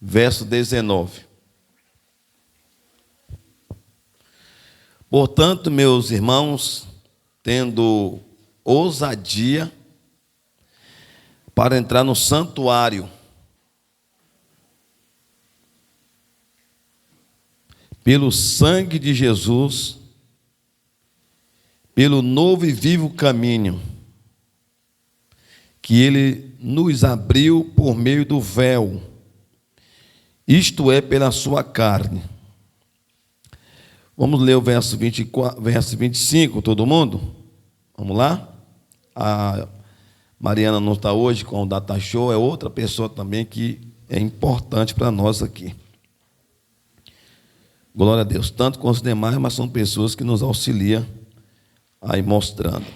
verso 19. Portanto, meus irmãos, tendo ousadia para entrar no santuário, pelo sangue de Jesus, pelo novo e vivo caminho que Ele nos abriu por meio do véu, isto é, pela sua carne. Vamos ler o verso 24, verso 25, todo mundo? Vamos lá? A Mariana não está hoje com o Data Show, é outra pessoa também que é importante para nós aqui. Glória a Deus, tanto com os demais, mas são pessoas que nos auxiliam aí mostrando.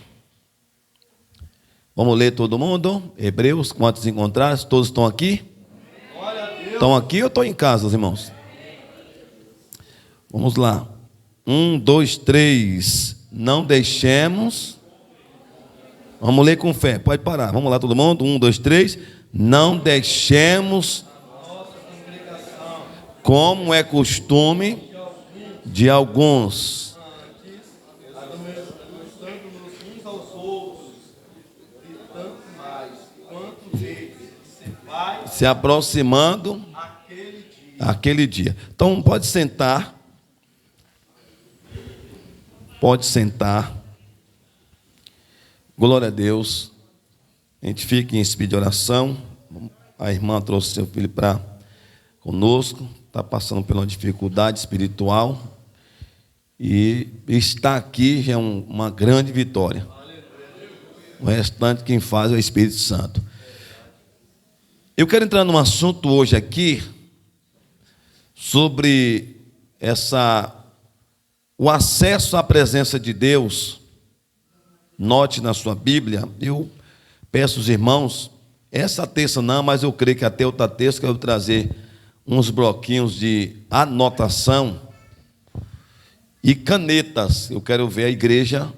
Vamos ler todo mundo? Hebreus, quantos encontraram? Todos estão aqui? Estão aqui ou estão em casa, os irmãos? Vamos lá. 1, 2, 3. Não deixemos. Vamos ler com fé. Pode parar. Vamos lá, todo mundo. 1, 2, 3. Não deixemos, como é costume de alguns, se aproximando aquele dia. Então, pode sentar. Pode sentar. Glória a Deus. A gente fica em espírito de oração. A irmã trouxe seu filho para conosco. Está passando por uma dificuldade espiritual. E estar aqui já é uma grande vitória. O restante quem faz é o Espírito Santo. Eu quero entrar num assunto hoje aqui sobre o acesso à presença de Deus. Note na sua Bíblia, eu peço aos irmãos, essa terça não, mas eu creio que até outra terça eu vou trazer uns bloquinhos de anotação e canetas. Eu quero ver a igreja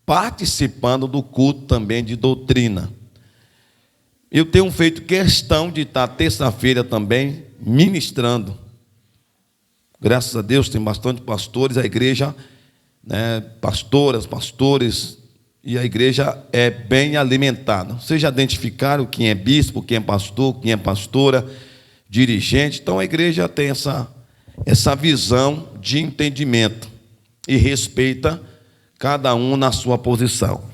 participando do culto também de doutrina. Eu tenho feito questão de estar terça-feira também ministrando. Graças a Deus tem bastante pastores, a igreja, pastoras, pastores, e a igreja é bem alimentada. Vocês já identificaram quem é bispo, quem é pastor, quem é pastora, dirigente. Então a igreja tem essa visão de entendimento e respeita cada um na sua posição.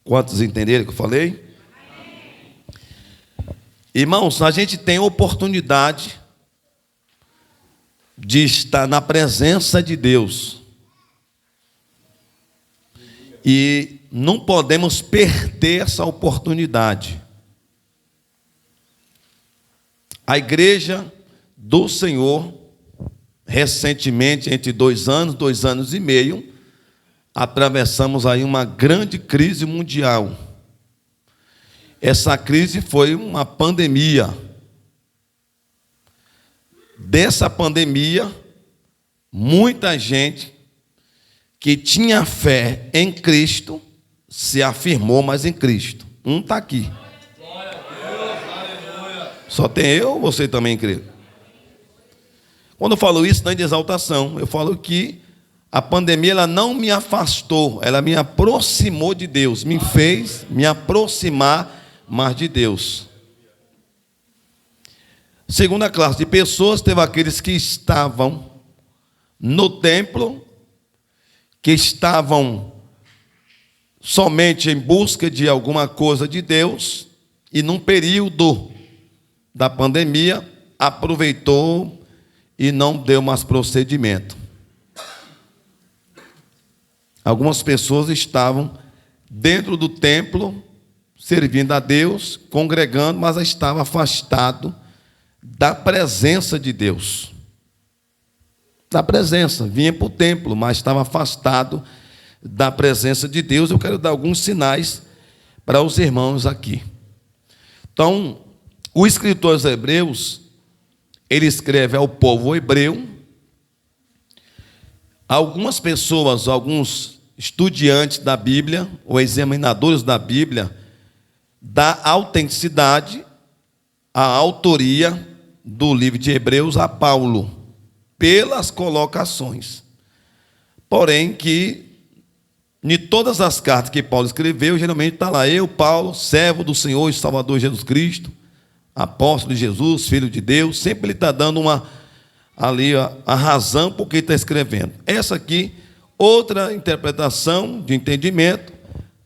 Quantos entenderam o que eu falei? Irmãos, a gente tem oportunidade de estar na presença de Deus. E não podemos perder essa oportunidade. A igreja do Senhor, recentemente, entre 2 anos e meio, atravessamos aí uma grande crise mundial. Essa crise foi uma pandemia. Dessa pandemia, muita gente que tinha fé em Cristo se afirmou mais em Cristo. Está aqui. Só tem eu ou você também crê? Quando eu falo isso, não é de exaltação. Eu falo que a pandemia ela não me afastou, ela me aproximou de Deus, me fez me aproximar mais de Deus. Segunda classe de pessoas, teve aqueles que estavam no templo, que estavam somente em busca de alguma coisa de Deus, e num período da pandemia, aproveitou e não deu mais procedimento. Algumas pessoas estavam dentro do templo, servindo a Deus, congregando, mas estava afastado da presença de Deus. Da presença, vinha para o templo, mas estava afastado da presença de Deus. Eu quero dar alguns sinais para os irmãos aqui. Então, o escritor aos Hebreus, ele escreve ao povo hebreu. Algumas pessoas, alguns estudiantes da Bíblia, ou examinadores da Bíblia, dá autenticidade à autoria do livro de Hebreus a Paulo, pelas colocações. Porém, que em todas as cartas que Paulo escreveu, geralmente está lá: eu, Paulo, servo do Senhor e Salvador Jesus Cristo, apóstolo de Jesus, filho de Deus. Sempre ele está dando a razão por que está escrevendo. Essa aqui, outra interpretação de entendimento,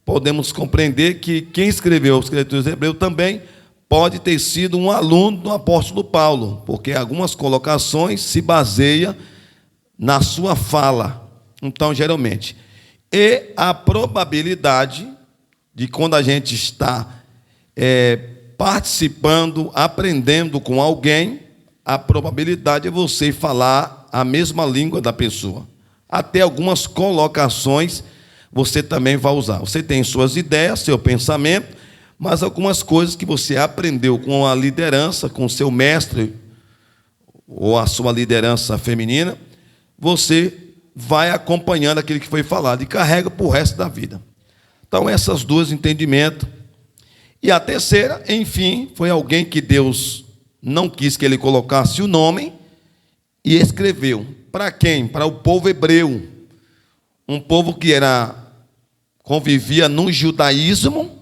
podemos compreender que quem escreveu os Escrituras Hebreus também pode ter sido um aluno do apóstolo Paulo, porque algumas colocações se baseiam na sua fala. Então, geralmente, e a probabilidade de, quando a gente está participando, aprendendo com alguém, a probabilidade é você falar a mesma língua da pessoa. Até algumas colocações você também vai usar. Você tem suas ideias, seu pensamento, mas algumas coisas que você aprendeu com a liderança, com o seu mestre, ou a sua liderança feminina, você vai acompanhando aquilo que foi falado e carrega para o resto da vida. Então, essas duas entendimentos. E a terceira, enfim, foi alguém que Deus não quis que ele colocasse o nome e escreveu. Para quem? Para o povo hebreu. Um povo que convivia no judaísmo.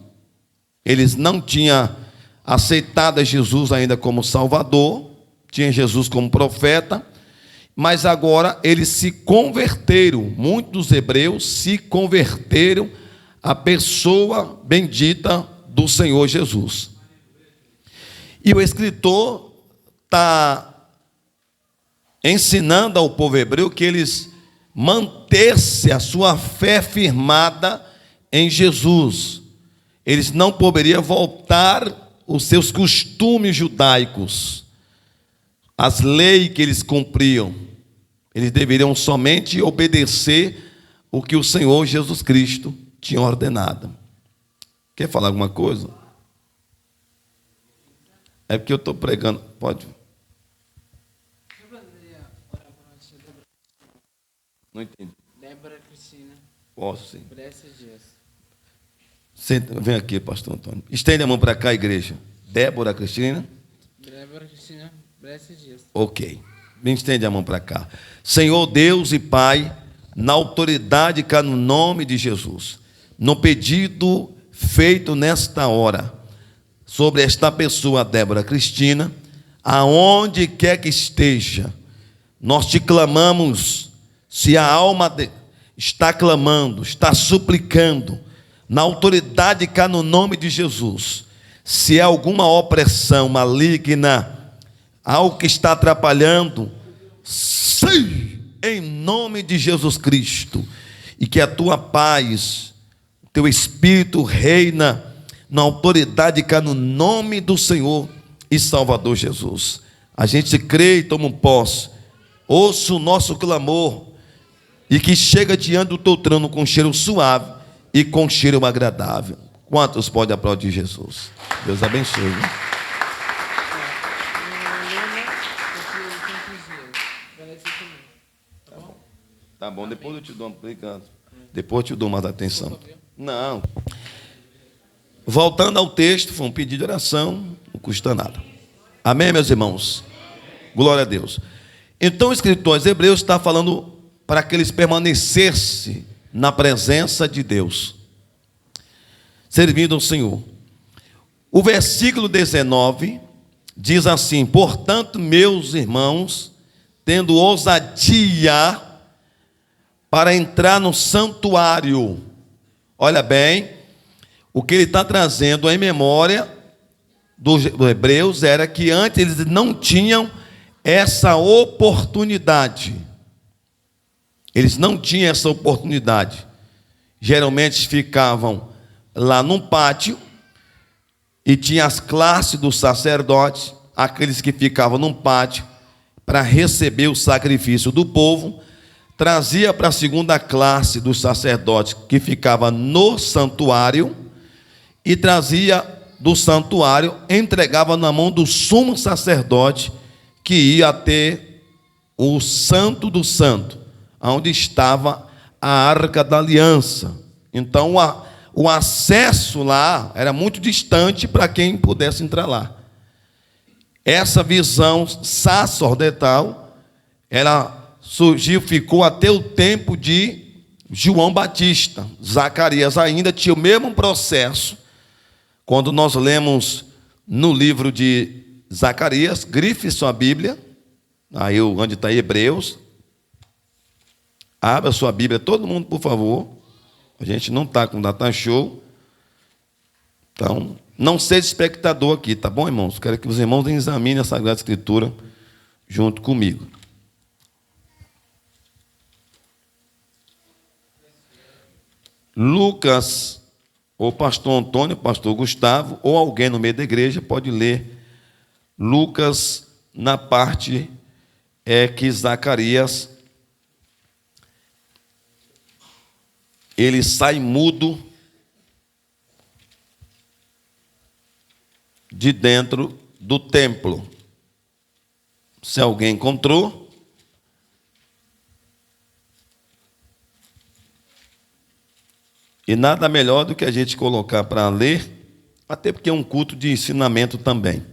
Eles não tinham aceitado Jesus ainda como Salvador, tinha Jesus como profeta, mas agora eles se converteram. Muitos dos hebreus se converteram à pessoa bendita do Senhor Jesus. E o escritor está ensinando ao povo hebreu que eles manter-se a sua fé firmada em Jesus. Eles não poderiam voltar os seus costumes judaicos, as leis que eles cumpriam. Eles deveriam somente obedecer o que o Senhor Jesus Cristo tinha ordenado. Quer falar alguma coisa? É porque eu estou pregando. Pode. Não entendi. Débora Cristina. Posso sim. Brescia Dias. Vem aqui, pastor Antônio. Estende a mão para cá, igreja. Débora Cristina. Débora Cristina Brescia Dias. Ok. Vem, estende a mão para cá. Senhor Deus e Pai, na autoridade que há no nome de Jesus, no pedido feito nesta hora, sobre esta pessoa, Débora Cristina, aonde quer que esteja, nós te clamamos. Se a alma está clamando, está suplicando, na autoridade que há no nome de Jesus, se há alguma opressão maligna, algo que está atrapalhando, sai em nome de Jesus Cristo, e que a tua paz, o teu Espírito reina na autoridade que há no nome do Senhor e Salvador Jesus. A gente crê e toma posse. Ouça o nosso clamor e que chega diante do teu trono com cheiro suave e com cheiro agradável. Quantos podem aplaudir Jesus? Deus abençoe. Tá bom, depois eu te dou depois eu te dou mais atenção. Não. Voltando ao texto, foi um pedido de oração, não custa nada. Amém, meus irmãos? Glória a Deus. Então o escritor aos Hebreus está falando para que eles permanecessem na presença de Deus, servindo ao Senhor. O versículo 19 diz assim: portanto, meus irmãos, tendo ousadia para entrar no santuário. Olha bem, o que ele está trazendo em memória dos hebreus era que antes eles não tinham essa oportunidade. Eles não tinham essa oportunidade. Geralmente ficavam lá num pátio e tinha as classes dos sacerdotes, aqueles que ficavam num pátio para receber o sacrifício do povo, trazia para a segunda classe dos sacerdotes que ficava no santuário e trazia do santuário, entregava na mão do sumo sacerdote que ia até o santo do santo, onde estava a arca da aliança. Então o acesso lá era muito distante para quem pudesse entrar lá. essa visão sacerdotal, ela surgiu, ficou até o tempo de João Batista. Zacarias ainda tinha o mesmo processo. Quando nós lemos no livro de Zacarias, grife sua Bíblia, aí onde está Hebreus, abra sua Bíblia, todo mundo, por favor. A gente não está com data show. Então, não seja espectador aqui, tá bom, irmãos? Quero que os irmãos examinem a Sagrada Escritura junto comigo. Lucas, ou pastor Antônio, pastor Gustavo, ou alguém no meio da igreja pode ler Lucas na parte que Zacarias ele sai mudo de dentro do templo. Se alguém encontrou, e nada melhor do que a gente colocar para ler, até porque é um culto de ensinamento também.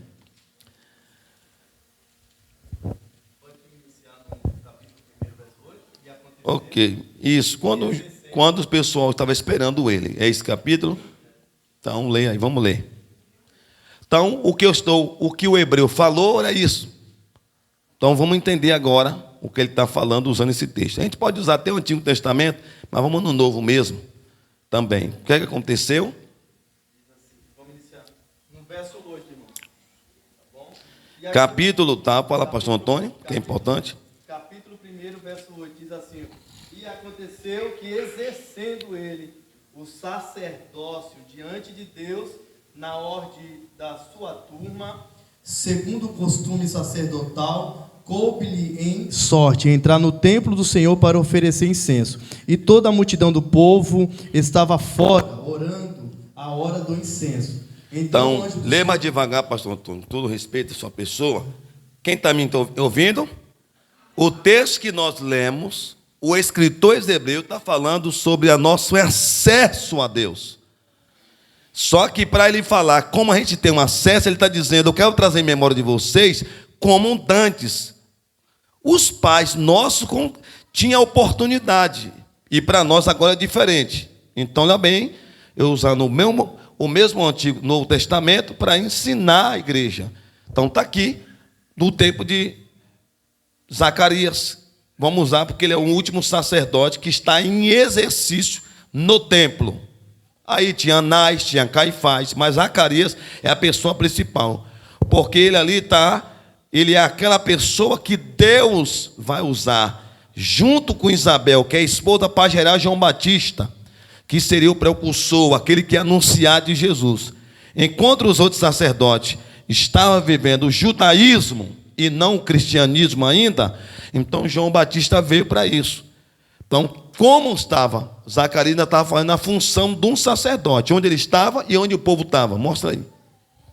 Ok, isso. Quando o pessoal estava esperando ele, é esse capítulo? Então, leia aí, vamos ler. Então, o que o hebreu falou era isso. Então, vamos entender agora o que ele está falando usando esse texto. A gente pode usar até o Antigo Testamento, mas vamos no Novo mesmo também. O que é que aconteceu? Vamos iniciar no verso 8, irmão. Tá bom? Capítulo, tá? Fala, pastor Antônio, que é importante. Capítulo 1, verso 8, diz assim: E aconteceu que, exercendo ele o sacerdócio diante de Deus, na ordem da sua turma, segundo o costume sacerdotal, coube-lhe em sorte entrar no templo do Senhor para oferecer incenso. E toda a multidão do povo estava fora, orando a hora do incenso. Então, lê mais devagar, pastor Antônio, com todo respeito à sua pessoa. Quem está me ouvindo? O texto que nós lemos, o escritor hebreu está falando sobre o nosso acesso a Deus. Só que para ele falar como a gente tem um acesso, ele está dizendo: eu quero trazer em memória de vocês como dantes. Os pais nossos tinham a oportunidade, e para nós agora é diferente. Então, olha bem, eu usando o mesmo Antigo Novo Testamento para ensinar a igreja. Então está aqui, no tempo de Zacarias. Vamos usar porque ele é o último sacerdote que está em exercício no templo. Aí tinha Anás, tinha Caifás, mas Zacarias é a pessoa principal, porque ele ali está, ele é aquela pessoa que Deus vai usar, junto com Isabel, que é a esposa para gerar João Batista, que seria o precursor, aquele que ia anunciar de Jesus. Enquanto os outros sacerdotes estavam vivendo o judaísmo e não o cristianismo ainda, então João Batista veio para isso. Então, como estava? Zacarias ainda estava fazendo a função de um sacerdote, onde ele estava e onde o povo estava. Mostra aí.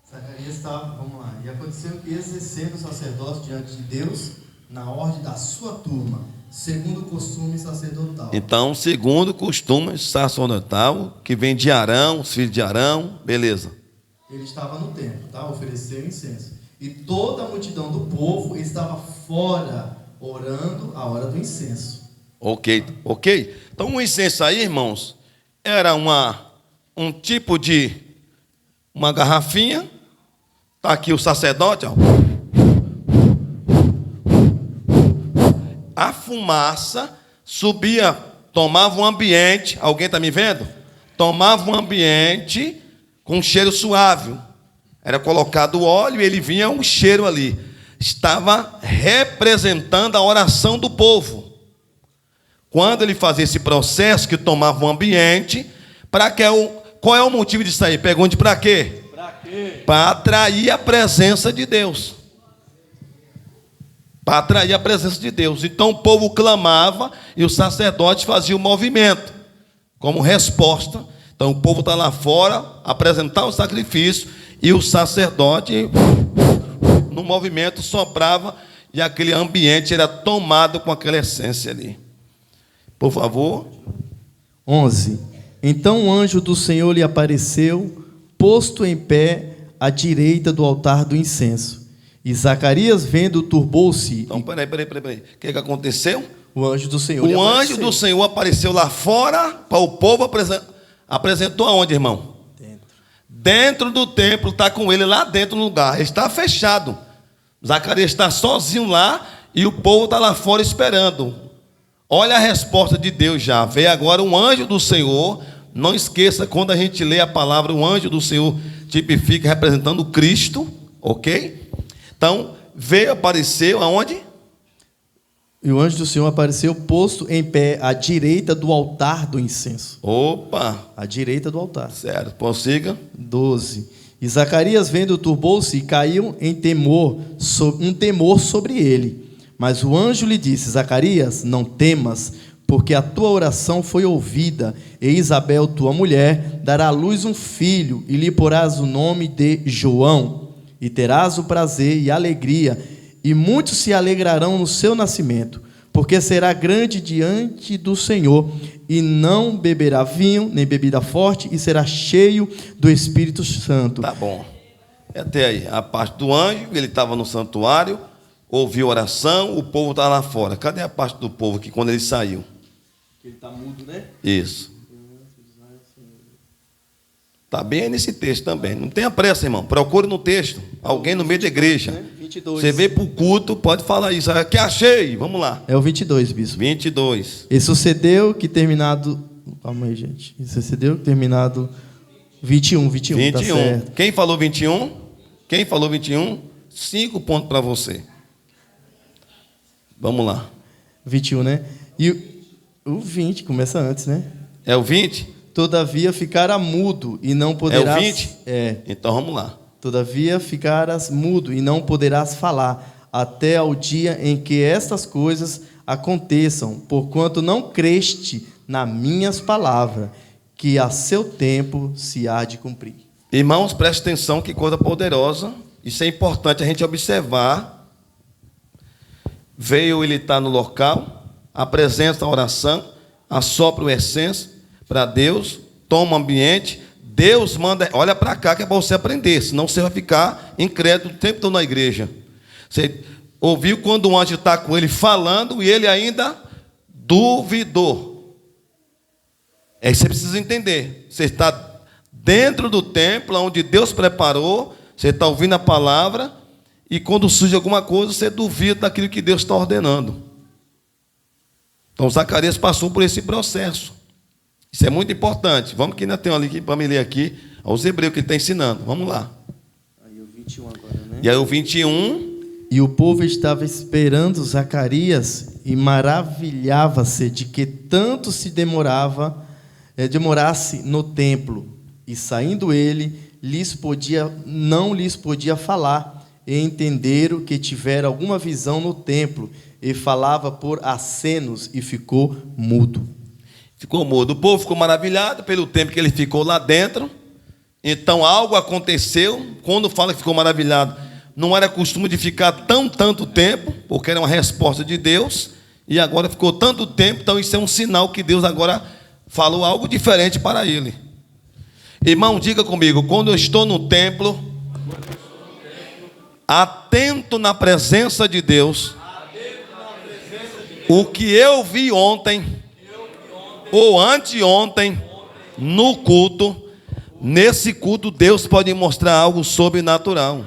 Zacarias estava, vamos lá. E aconteceu que, exercendo o sacerdócio diante de Deus, na ordem da sua turma, segundo o costume sacerdotal. Então, segundo o costume sacerdotal, que vem de Arão, os filhos de Arão, beleza. Ele estava no templo, tá? Ofereceu incenso. E toda a multidão do povo estava fora, orando a hora do incenso. Ok. Então, o incenso aí, irmãos, era um tipo de uma garrafinha. Está aqui o sacerdote, ó. A fumaça subia, tomava um ambiente. Alguém está me vendo? Tomava um ambiente com um cheiro suave. Era colocado o óleo e ele vinha um cheiro ali. Estava representando a oração do povo. Quando ele fazia esse processo que tomava um ambiente, qual é o motivo disso aí? Pergunte para quê? Para atrair a presença de Deus. Para atrair a presença de Deus. Então o povo clamava e o sacerdote fazia o movimento como resposta. Então o povo está lá fora, apresentar o sacrifício, e o sacerdote, no movimento, soprava, e aquele ambiente era tomado com aquela essência ali. Por favor. 11. Então o anjo do Senhor lhe apareceu, posto em pé à direita do altar do incenso. E Zacarias, vendo, turbou-se. Então, peraí. O que aconteceu? O anjo do Senhor lhe O anjo apareceu. do Senhor apareceu lá fora para o povo. Apresentou aonde, irmão? Dentro do templo, está com ele lá dentro no lugar. Ele está fechado. Zacarias está sozinho lá e o povo está lá fora esperando. Olha a resposta de Deus já. Veio agora um anjo do Senhor. Não esqueça, quando a gente lê a palavra, o anjo do Senhor tipifica representando Cristo. Ok? Então, veio, apareceu aonde? E o anjo do Senhor apareceu posto em pé à direita do altar do incenso. Opa! À direita do altar. Certo, prossiga. 12. E Zacarias, vendo, turbou-se e caiu em temor, um temor sobre ele. Mas o anjo lhe disse: Zacarias, não temas, porque a tua oração foi ouvida, e Isabel, tua mulher, dará à luz um filho, e lhe porás o nome de João, e terás o prazer e a alegria, e muitos se alegrarão no seu nascimento, porque será grande diante do Senhor, e não beberá vinho, nem bebida forte, e será cheio do Espírito Santo. Tá bom. Até aí, a parte do anjo, ele estava no santuário, ouviu oração, o povo está lá fora. Cadê a parte do povo que quando ele saiu? Ele está mudo, né? Isso. Está bem aí nesse texto também. Não tenha pressa, irmão. Procure no texto. Alguém no meio da igreja. 22. Você veio para o culto, pode falar isso. Que achei. Vamos lá. É o 22, bispo. 22. E sucedeu que terminado... Calma aí, gente. E sucedeu que terminado... 21, tá certo. Quem falou 21? Quem falou 21? 5 pontos para você. Vamos lá. 21, né? E o 20 começa antes, né? É o 20? Todavia ficará mudo e não poderás... É o 20? É. Então vamos lá. Todavia ficarás mudo e não poderás falar, até ao dia em que estas coisas aconteçam, porquanto não creste nas minhas palavras, que a seu tempo se há de cumprir. Irmãos, preste atenção, que coisa poderosa. Isso é importante a gente observar. Veio ele estar no local, apresenta a oração, assopra o essêncio para Deus, toma o ambiente, Deus manda, olha para cá que é para você aprender, senão você vai ficar incrédulo o tempo todo na igreja. Você ouviu quando o anjo está com ele falando e ele ainda duvidou. É isso que você precisa entender. Você está dentro do templo, onde Deus preparou, você está ouvindo a palavra, e quando surge alguma coisa, você duvida daquilo que Deus está ordenando. Então, Zacarias passou por esse processo. Isso é muito importante. Vamos que ainda tem uma ali para me ler aqui, aos Hebreus que ele está ensinando. Vamos lá. Aí o 21 agora, né? E aí o 21... E o povo estava esperando Zacarias e maravilhava-se de que tanto se demorasse no templo. E saindo ele, não lhes podia falar, e entenderam que tivera alguma visão no templo, e falava por acenos, e ficou mudo. Ficou mudo. O povo ficou maravilhado pelo tempo que ele ficou lá dentro. Então algo aconteceu. Quando fala que ficou maravilhado, não era costume de ficar tanto tempo, porque era uma resposta de Deus, e agora ficou tanto tempo, então isso é um sinal que Deus agora falou algo diferente para ele. Irmão, diga comigo, quando eu estou no templo, atento na presença de Deus, o que eu vi ontem, ou anteontem, no culto, nesse culto Deus pode mostrar algo sobrenatural.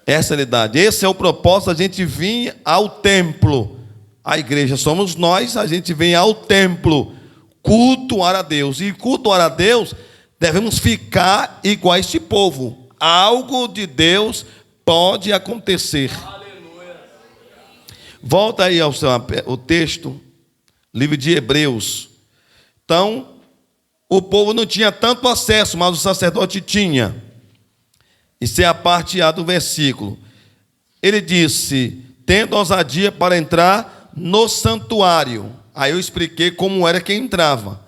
Essa é a realidade. Esse é o propósito, a gente vir ao templo. A igreja somos nós, a gente vem ao templo cultuar a Deus. E cultuar a Deus, devemos ficar igual a este povo. Algo de Deus pode acontecer. Volta aí ao o texto, livro de Hebreus. Então, o povo não tinha tanto acesso, mas o sacerdote tinha. Isso é a parte A do versículo. Ele disse, tendo ousadia para entrar no santuário. Aí eu expliquei como era que entrava.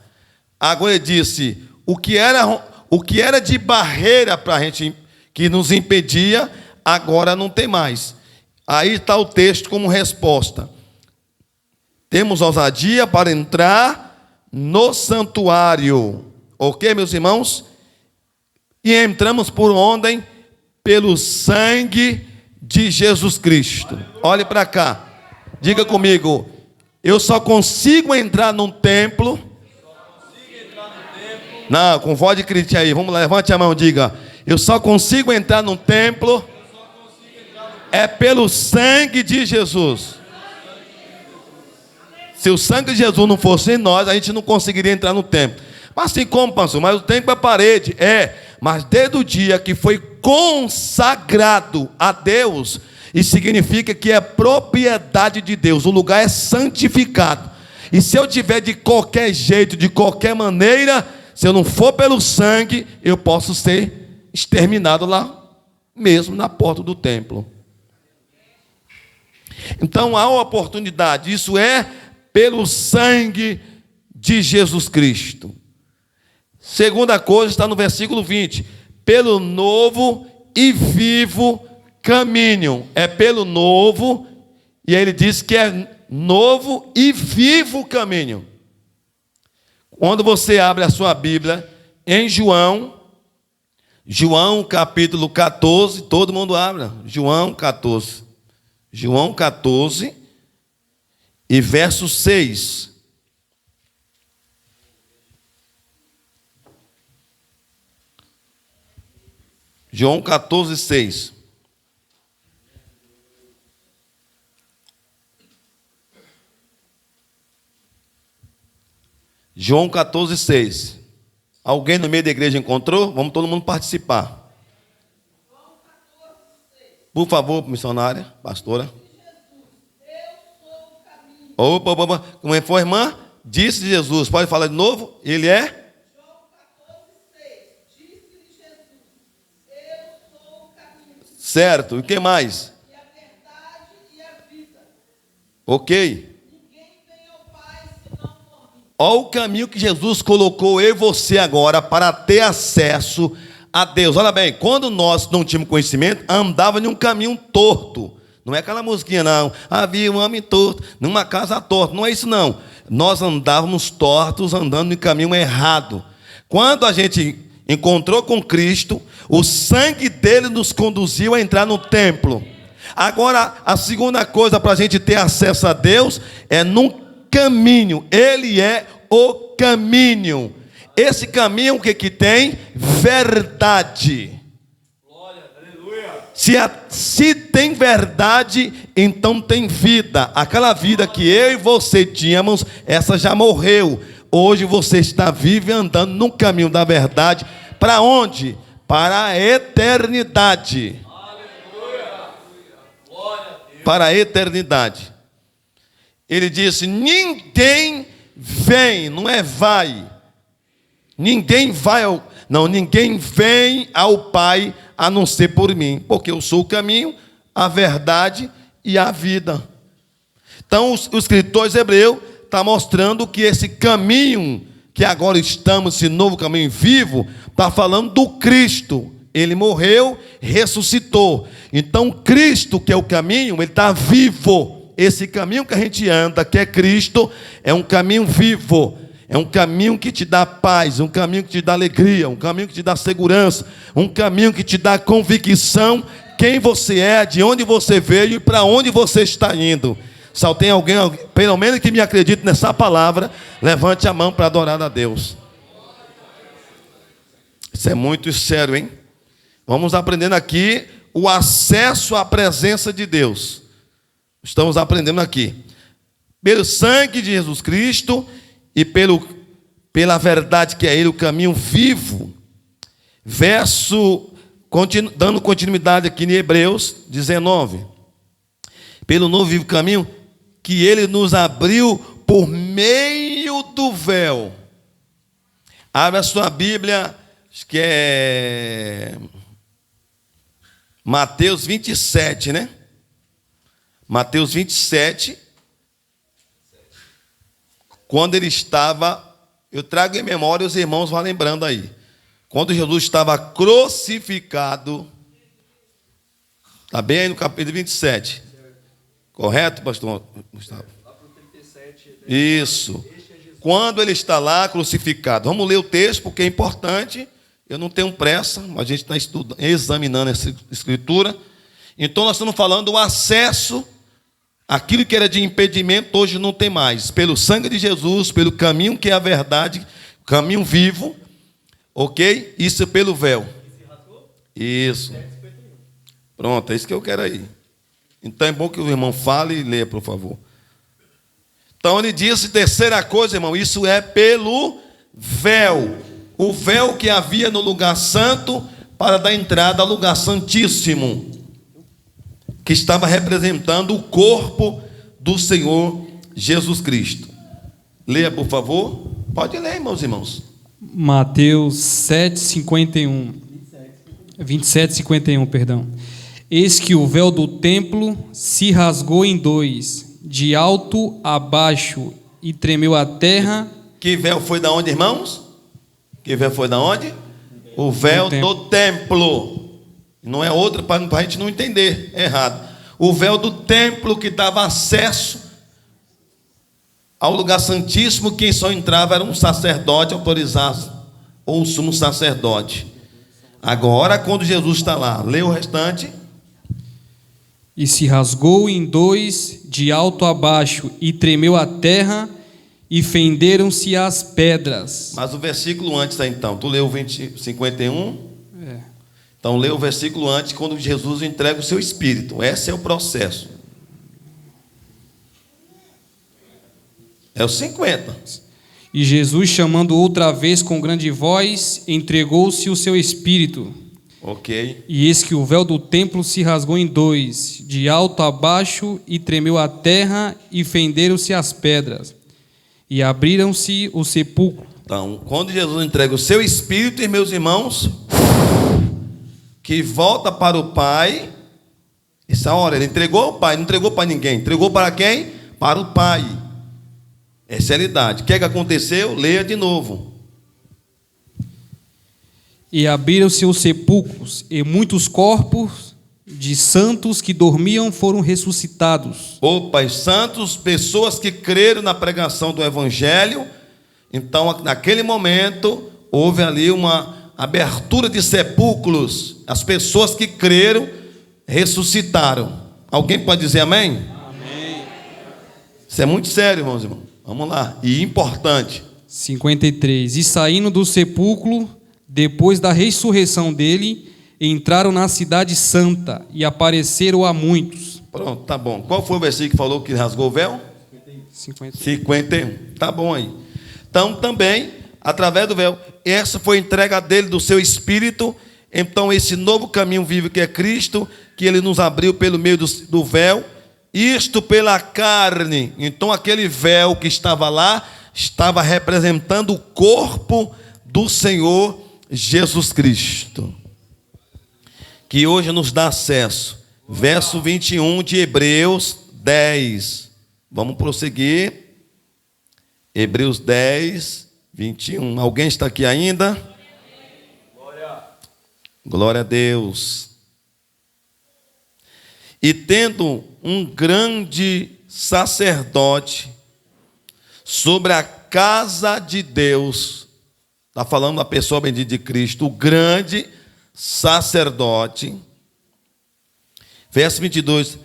Agora ele disse, o que era de barreira para a gente, que nos impedia, agora não tem mais. Aí está o texto como resposta. Temos ousadia para entrar no santuário. Ok, meus irmãos? E entramos por onde? pelo sangue de Jesus Cristo. Olhe para cá. Diga comigo. Eu só consigo entrar num templo. Não, com voz de crítica aí. Vamos lá, levante a mão, diga. Eu só consigo entrar num templo é pelo sangue de Jesus. Se o sangue de Jesus não fosse em nós, a gente não conseguiria entrar no templo. Mas assim como, pastor, mas o templo é parede. Mas desde o dia que foi consagrado a Deus, isso significa que é propriedade de Deus. O lugar é santificado. E se eu tiver de qualquer jeito, de qualquer maneira, se eu não for pelo sangue, eu posso ser exterminado lá mesmo na porta do templo. Então há uma oportunidade. Isso é pelo sangue de Jesus Cristo. Segunda coisa está no versículo 20. Pelo novo e vivo caminho. É pelo novo, e aí ele diz que é novo e vivo caminho. Quando você abre a sua Bíblia em João capítulo 14, todo mundo abra. João 14. João 14 e verso 6. João 14, 6. João 14, 6. Alguém no meio da igreja encontrou? Vamos todo mundo participar. Por favor, missionária, pastora. Opa. Como é que foi, irmã? Disse Jesus. Pode falar de novo? Ele é? Certo, e o que mais? E a verdade e a vida. Ok. Ninguém vem ao Pai senão por mim. Olha o caminho que Jesus colocou eu e você agora para ter acesso a Deus. Olha bem, quando nós não tínhamos conhecimento, andava em um caminho torto. Não é aquela musiquinha, não. Havia um homem torto, numa casa torta. Não é isso, não. Nós andávamos tortos, andando em caminho errado. Quando a gente encontrou com Cristo, o sangue dele nos conduziu a entrar no templo. Agora, a segunda coisa para a gente ter acesso a Deus é num caminho. Ele é o caminho. Esse caminho, o que tem? Verdade. Glória, aleluia. Se tem verdade, então tem vida. Aquela vida que eu e você tínhamos, essa já morreu. Hoje você está vivo e andando no caminho da verdade. Para onde? Para a eternidade. Para a eternidade. Ele disse: ninguém vem, não é vai. Ninguém vai ninguém vem ao Pai a não ser por mim, porque eu sou o caminho, a verdade e a vida. Então o escritor hebreu está mostrando que esse caminho que agora estamos, esse novo caminho vivo, está falando do Cristo. Ele morreu, ressuscitou. Então Cristo, que é o caminho, ele está vivo. Esse caminho que a gente anda, que é Cristo, é um caminho vivo. É um caminho que te dá paz, um caminho que te dá alegria, um caminho que te dá segurança, um caminho que te dá convicção, quem você é, de onde você veio e para onde você está indo. Só tem alguém, pelo menos que me acredite nessa palavra, levante a mão para adorar a Deus. Isso é muito sério, hein? Vamos aprendendo aqui o acesso à presença de Deus. Estamos aprendendo aqui. Pelo sangue de Jesus Cristo e pela verdade que é Ele, o caminho vivo. Dando continuidade aqui em Hebreus 19. Pelo novo vivo caminho que Ele nos abriu por meio do véu. Abra a sua Bíblia, acho que é Mateus 27, né? Mateus 27. Quando ele estava, eu trago em memória, os irmãos vão lembrando aí. Quando Jesus estava crucificado, está bem aí no capítulo 27. Correto, pastor Gustavo? Isso. Quando ele está lá crucificado. Vamos ler o texto, porque é importante Eu não tenho pressa, mas a gente está examinando essa escritura. Então nós estamos falando do acesso, aquilo que era de impedimento, hoje não tem mais. Pelo sangue de Jesus, pelo caminho que é a verdade, caminho vivo, ok? Isso é pelo véu. Isso. Pronto, é isso que eu quero aí. Então é bom que o irmão fale e leia, por favor. Então ele disse, terceira coisa, irmão, isso é pelo véu. O véu que havia no lugar santo para dar entrada ao lugar santíssimo, que estava representando o corpo do Senhor Jesus Cristo. Leia, por favor. Pode ler, meus irmãos. Mateus 7:51. 27:51, perdão. Eis que o véu do templo se rasgou em dois, de alto a baixo, e tremeu a terra. Que véu foi da onde, irmãos? Que véu foi da onde? O véu do templo. Não é outra para a gente não entender errado. O véu do templo que dava acesso ao lugar santíssimo, quem só entrava era um sacerdote autorizado, ou um sumo sacerdote. Agora, quando Jesus está lá, lê o restante. E se rasgou em dois, de alto a baixo, e tremeu a terra, e fenderam-se as pedras. Mas o versículo antes, então, tu leu o 51? É. Então, lê o versículo antes, quando Jesus entrega o seu Espírito. Esse é o processo. É o 50. E Jesus, chamando outra vez com grande voz, entregou-se o seu Espírito. Ok. E eis que o véu do templo se rasgou em dois, de alto a baixo, e tremeu a terra, e fenderam-se as pedras, e abriram-se os sepulcros. Então, quando Jesus entrega o seu Espírito, e meus irmãos, que volta para o Pai, essa hora, ele entregou ao Pai, não entregou para ninguém, entregou para quem? Para o Pai. Essa é a realidade. O que é que aconteceu? Leia de novo. E abriram-se os sepulcros, e muitos corpos de santos que dormiam foram ressuscitados. Opa, os santos, pessoas que creram na pregação do Evangelho. Então, naquele momento, houve ali uma abertura de sepulcros. As pessoas que creram ressuscitaram. Alguém pode dizer amém? Amém. Isso é muito sério, irmãos e irmãos. Vamos lá. E importante. 53. E saindo do sepulcro, depois da ressurreição dele, entraram na cidade santa e apareceram a muitos. Pronto, tá bom. Qual foi o versículo que falou que rasgou o véu? 51. Tá bom aí. Então, também, através do véu, essa foi a entrega dele, do seu Espírito. Então, esse novo caminho vivo que é Cristo, que ele nos abriu pelo meio do véu, isto pela carne. Então, aquele véu que estava lá, estava representando o corpo do Senhor Jesus Cristo, que hoje nos dá acesso. Verso 21 de Hebreus 10. Vamos prosseguir. Hebreus 10, 21. Alguém está aqui ainda? Glória a Deus. E tendo um grande sacerdote sobre a casa de Deus, está falando da pessoa bendita de Cristo, o grande sacerdote. Verso 22.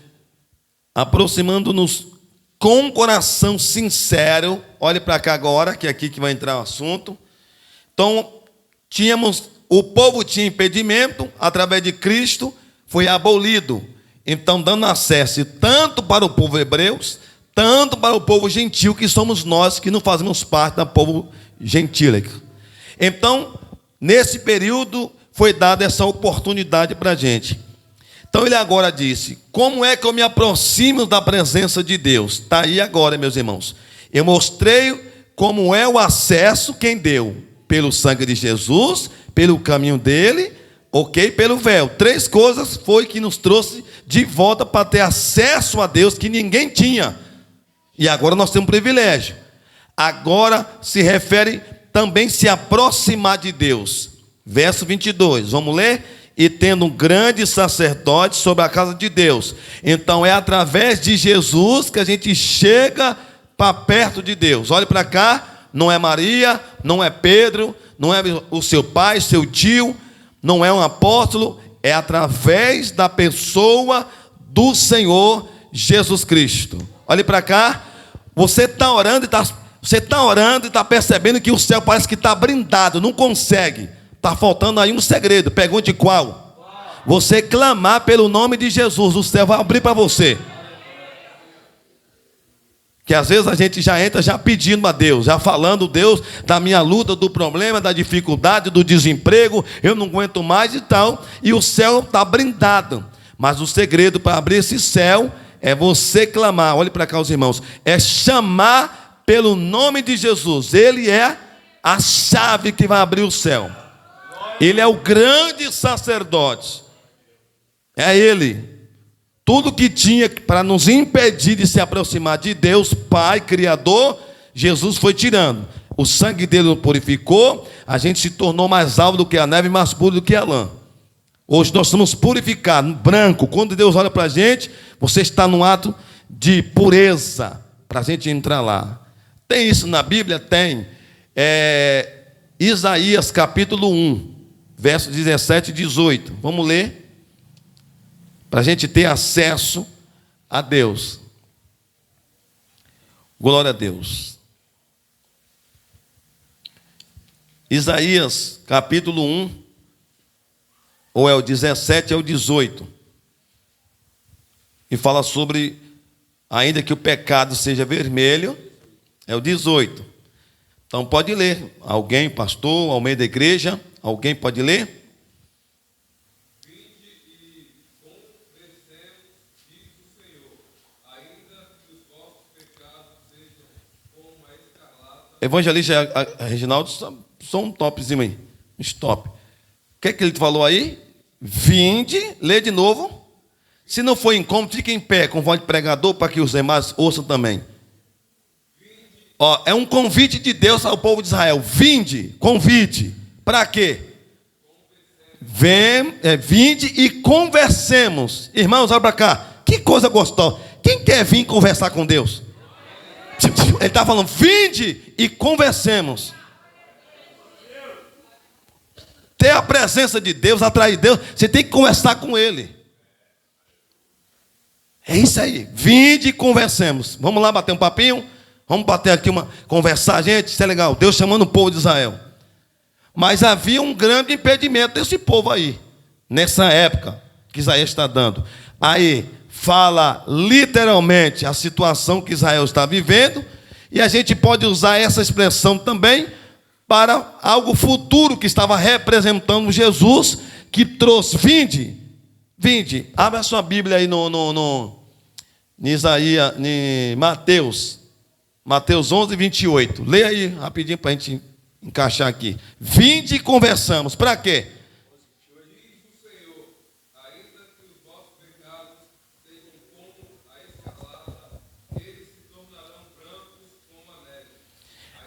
Aproximando-nos com coração sincero. Olhe para cá agora, que é aqui que vai entrar o assunto. Então, o povo tinha impedimento, através de Cristo, foi abolido. Então, dando acesso tanto para o povo hebreu, tanto para o povo gentil, que somos nós que não fazemos parte do povo gentílico. Então, nesse período, foi dada essa oportunidade para a gente. Então, ele agora disse: como é que eu me aproximo da presença de Deus? Está aí agora, meus irmãos. Eu mostrei como é o acesso, quem deu? Pelo sangue de Jesus, pelo caminho dele, ok? Pelo véu. 3 coisas foi que nos trouxe de volta para ter acesso a Deus que ninguém tinha. E agora nós temos um privilégio. Agora se refere também se aproximar de Deus. Verso 22, vamos ler? E tendo um grande sacerdote sobre a casa de Deus. Então é através de Jesus que a gente chega para perto de Deus. Olhe para cá, não é Maria, não é Pedro, não é o seu pai, seu tio, não é um apóstolo, é através da pessoa do Senhor Jesus Cristo. Olhe para cá, você está orando e está percebendo que o céu parece que está brindado, não consegue. Está faltando aí um segredo. Pergunte qual? Você clamar pelo nome de Jesus, o céu vai abrir para você. Que às vezes a gente já entra já pedindo a Deus, já falando, Deus, da minha luta, do problema, da dificuldade, do desemprego, eu não aguento mais e tal, e o céu está brindado. Mas o segredo para abrir esse céu é você clamar, olhe para cá os irmãos, é chamar pelo nome de Jesus. Ele é a chave que vai abrir o céu. Ele é o grande sacerdote. É Ele. Tudo que tinha para nos impedir de se aproximar de Deus, Pai, Criador, Jesus foi tirando. O sangue dele nos purificou, a gente se tornou mais alvo do que a neve, mais puro do que a lã. Hoje nós somos purificados, branco. Quando Deus olha para a gente, você está num ato de pureza, para a gente entrar lá. Tem isso na Bíblia? Tem. Isaías capítulo 1, versos 17 e 18. Vamos ler, para a gente ter acesso a Deus. Glória a Deus. Isaías capítulo 1, ou é o 17 ou o 18. E fala sobre, ainda que o pecado seja vermelho, é o 18. Então pode ler. Alguém, pastor, ao meio da igreja, alguém pode ler? Evangelista Reginaldo, só um topzinho aí. Um stop. O que é que ele falou aí? Vinde, lê de novo. Se não for incômodo, fique em pé com voz de pregador para que os demais ouçam também. Ó, é um convite de Deus ao povo de Israel. Vinde, convite. Para quê? Vinde e conversemos. Irmãos, olha para cá. Que coisa gostosa. Quem quer vir conversar com Deus? Ele está falando, vinde e conversemos. Ter a presença de Deus, atrair Deus, você tem que conversar com Ele. É isso aí. Vinde e conversemos. Vamos lá bater um papinho? Vamos bater aqui conversar, gente. Isso é legal. Deus chamando o povo de Israel. Mas havia um grande impedimento desse povo aí, nessa época que Isaías está dando. Aí fala literalmente a situação que Israel está vivendo, e a gente pode usar essa expressão também para algo futuro que estava representando Jesus, que trouxe, vinde, abre a sua Bíblia aí em Mateus 11, 28, leia aí rapidinho para a gente encaixar aqui. Vinde e conversamos, para quê?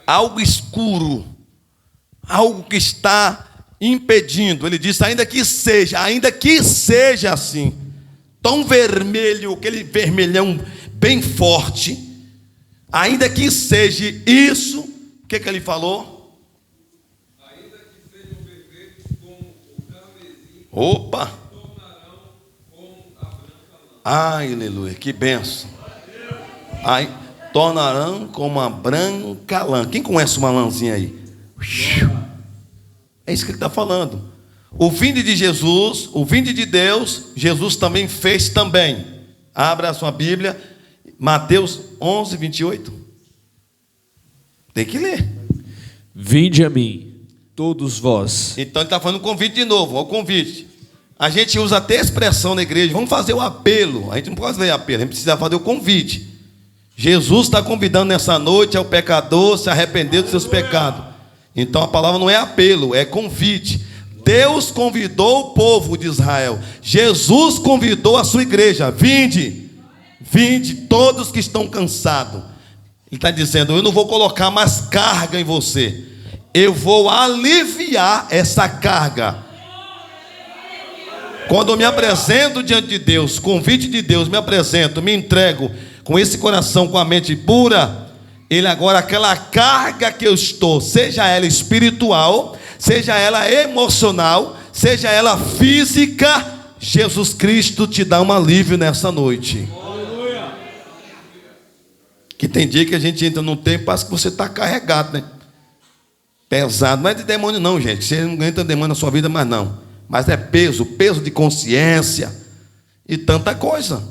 Algo escuro, algo que está impedindo. Ele disse, ainda que seja assim, tão vermelho, aquele vermelhão bem forte, ainda que seja isso, o que ele falou? Ainda que sejam vermelhos como o carmesim, opa! Tornarão como a branca lã. Ai, aleluia, que benção. Ai, tornarão como a branca lã. Quem conhece uma lãzinha aí? É isso que ele está falando. O vinde de Jesus, o vinde de Deus, Jesus também fez também. Abra a sua Bíblia, Mateus 11, 28. Tem que ler. Vinde a mim, todos vós. Então ele está falando convite de novo, o convite. A gente usa até a expressão na igreja, vamos fazer o apelo. A gente não pode fazer apelo, a gente precisa fazer o convite. Jesus está convidando nessa noite ao pecador se arrepender dos seus pecados. Então a palavra não é apelo, é convite. Deus convidou o povo de Israel. Jesus convidou a sua igreja. Vinde todos que estão cansados. Ele está dizendo, eu não vou colocar mais carga em você. Eu vou aliviar essa carga. Quando eu me apresento diante de Deus, convite de Deus, me apresento, me entrego com esse coração, com a mente pura, Ele agora, aquela carga que eu estou, seja ela espiritual, seja ela emocional, seja ela física, Jesus Cristo te dá um alívio nessa noite. Que tem dia que a gente entra num tempo, parece que você está carregado, né? Pesado. Não é de demônio não, gente. Você não entra demônio na sua vida, mas não. Mas é peso de consciência e tanta coisa.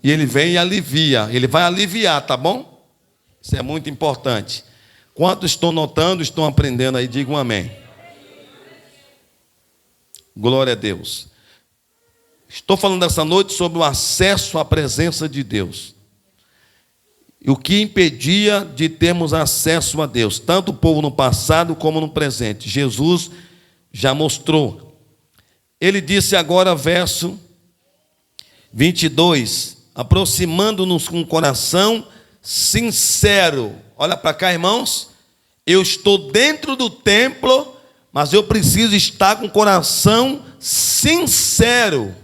E ele vem e alivia. Ele vai aliviar, tá bom? Isso é muito importante. Quantos estão notando, estão aprendendo aí, digam amém. Glória a Deus. Estou falando essa noite sobre o acesso à presença de Deus. E o que impedia de termos acesso a Deus, tanto o povo no passado como no presente. Jesus já mostrou. Ele disse agora, verso 22, aproximando-nos com um coração sincero. Olha para cá, irmãos. Eu estou dentro do templo, mas eu preciso estar com o coração sincero.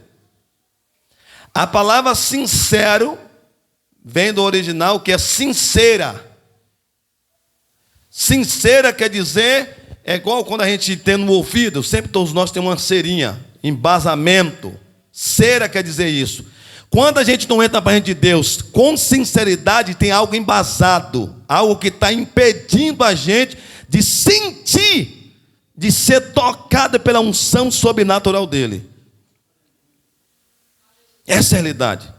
A palavra sincero vem do original, que é sincera. Sincera quer dizer, é igual quando a gente tem no ouvido, sempre todos nós temos uma cerinha, embasamento. Cera quer dizer isso. Quando a gente não entra para a gente de Deus com sinceridade, tem algo embasado, algo que está impedindo a gente de sentir, de ser tocada pela unção sobrenatural dele. Essa é a realidade.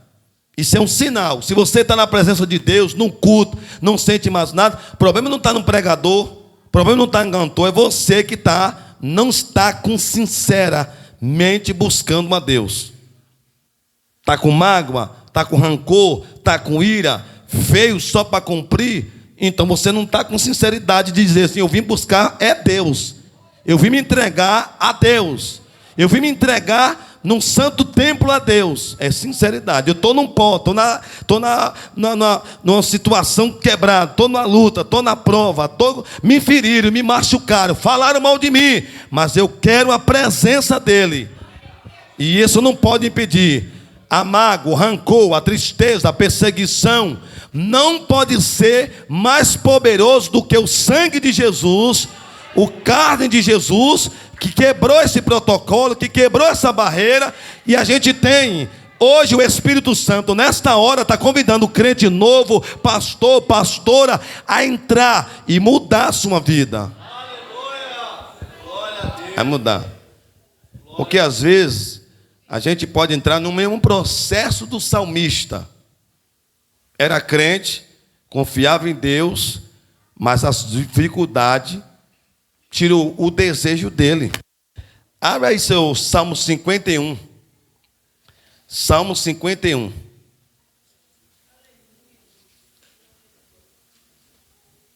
Isso é um sinal. Se você está na presença de Deus, num culto, não sente mais nada, o problema não está no pregador, o problema não está no cantor, é você que não está com sinceramente buscando a Deus. Está com mágoa, está com rancor, está com ira, veio só para cumprir, então você não está com sinceridade de dizer assim, eu vim buscar Deus, eu vim me entregar a Deus, eu vim me entregar num santo templo a Deus. É sinceridade. Eu estou num pó, estou numa situação quebrada, estou na luta, estou na prova, me feriram, me machucaram, falaram mal de mim, mas eu quero a presença dele, e isso não pode impedir. A mágoa, o rancor, a tristeza, a perseguição não pode ser mais poderoso do que o sangue de Jesus, o carne de Jesus, que quebrou esse protocolo, que quebrou essa barreira. E a gente tem hoje o Espírito Santo nesta hora está convidando o crente novo, pastor, pastora, a entrar e mudar a sua vida. É mudar. Porque às vezes a gente pode entrar no mesmo processo do salmista. Era crente, confiava em Deus, mas as dificuldades tirou o desejo dele. Abre aí seu Salmo 51. Salmo 51.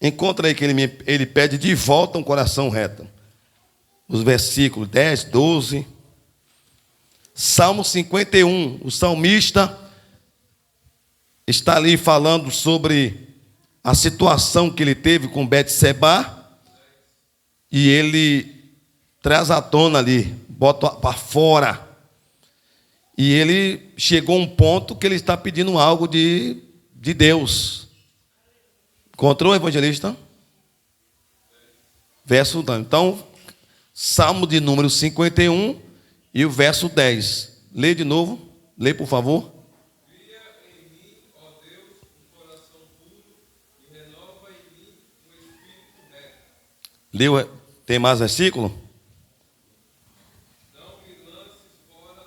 Encontra aí que ele pede de volta um coração reto. Os versículos 10, 12. Salmo 51. O salmista está ali falando sobre a situação que ele teve com Betseba. E ele traz à tona ali, bota para fora. E ele chegou a um ponto que ele está pedindo algo de Deus. Encontrou, evangelista? Verso 10. Então, Salmo de número 51 e o verso 10. Lê de novo. Lê, por favor. Cria em mim, ó Deus, um coração puro e renova em mim um espírito reto. Leu. Tem mais versículo? Não me lances fora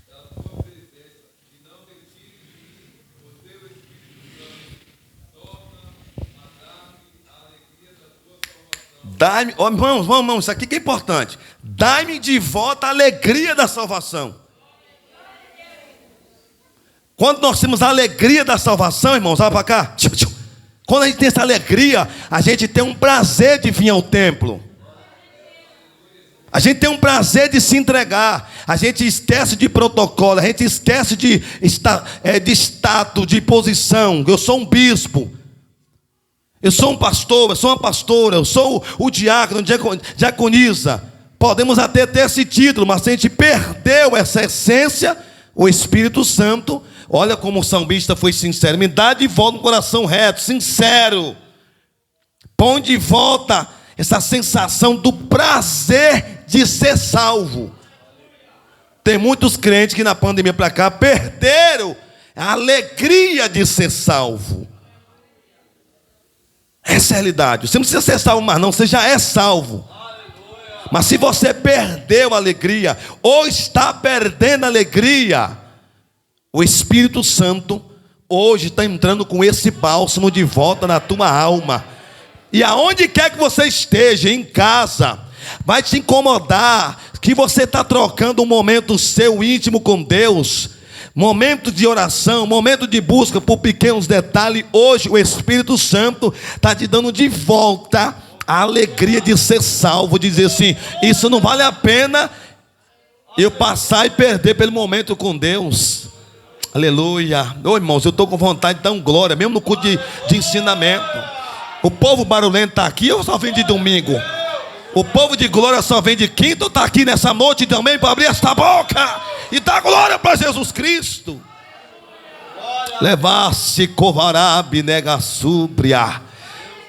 da tua presença e não retires de mim o teu Espírito Santo. Torna a dar-me a alegria da tua salvação. Dai-me, oh, irmãos, isso aqui que é importante. Dai-me de volta a alegria da salvação. Quando nós temos a alegria da salvação, irmãos, olha para cá. Quando a gente tem essa alegria, a gente tem um prazer de vir ao templo. A gente tem um prazer de se entregar. A gente esquece de protocolo. A gente esquece de status, de posição. Eu sou um bispo. Eu sou um pastor. Eu sou uma pastora. Eu sou o diácono, diaconisa. Podemos até ter esse título, mas se a gente perdeu essa essência, o Espírito Santo, olha como o salmista foi sincero. Me dá de volta um coração reto, sincero. Põe de volta essa sensação do prazer de ser salvo. Tem muitos crentes que na pandemia para cá perderam a alegria de ser salvo. Essa é a realidade. Você não precisa ser salvo mais não, você já é salvo. Mas se você perdeu a alegria, ou está perdendo a alegria, o Espírito Santo hoje está entrando com esse bálsamo de volta na tua alma. E aonde quer que você esteja, em casa, vai te incomodar que você está trocando um momento seu íntimo com Deus, momento de oração, momento de busca por pequenos detalhes. Hoje o Espírito Santo está te dando de volta a alegria de ser salvo, de dizer assim: isso não vale a pena eu passar e perder pelo momento com Deus. Aleluia. Ô irmãos, eu estou com vontade de dar glória, mesmo no culto de ensinamento. O povo barulhento está aqui ou só vem de domingo? O povo de glória só vem de quinta ou está aqui nessa noite também para abrir esta boca e dar glória para Jesus Cristo? Levar-se covarabe nega súbria.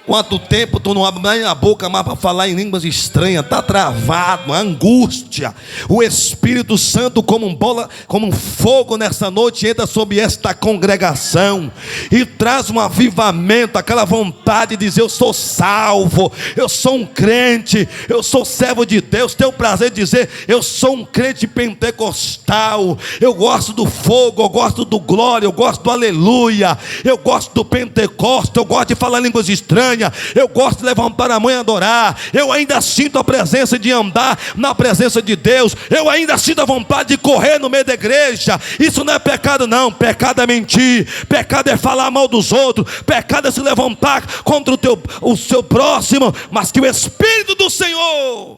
Quanto tempo tu não abre nem a boca mais para falar em línguas estranhas? Está travado, a angústia. O Espírito Santo como um fogo nessa noite entra sobre esta congregação e traz um avivamento, aquela vontade de dizer: eu sou salvo, eu sou um crente, eu sou servo de Deus. Tenho o prazer de dizer: eu sou um crente pentecostal. Eu gosto do fogo, eu gosto do glória, eu gosto do aleluia, eu gosto do Pentecostes, eu gosto de falar línguas estranhas, eu gosto de levantar a mão e adorar. Eu ainda sinto a presença de andar na presença de Deus. Eu ainda sinto a vontade de correr no meio da igreja. Isso não é pecado não. Pecado é mentir, pecado é falar mal dos outros, pecado é se levantar contra o seu próximo. Mas que o Espírito do Senhor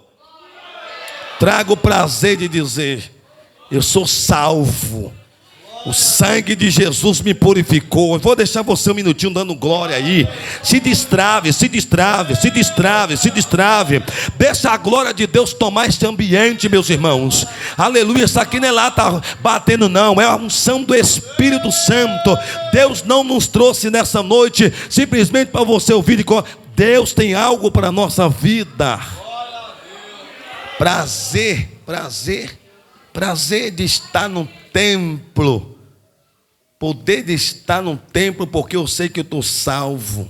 traga o prazer de dizer: eu sou salvo, o sangue de Jesus me purificou. Eu vou deixar você um minutinho dando glória aí. Se destrave, se destrave, se destrave, se destrave. Deixa a glória de Deus tomar este ambiente, meus irmãos. Aleluia. Isso aqui não é lá tá batendo não, é a unção do Espírito Santo. Deus não nos trouxe nessa noite simplesmente para você ouvir. Deus tem algo para a nossa vida. Prazer, prazer, prazer de estar no templo. Poder de estar no templo porque eu sei que eu estou salvo.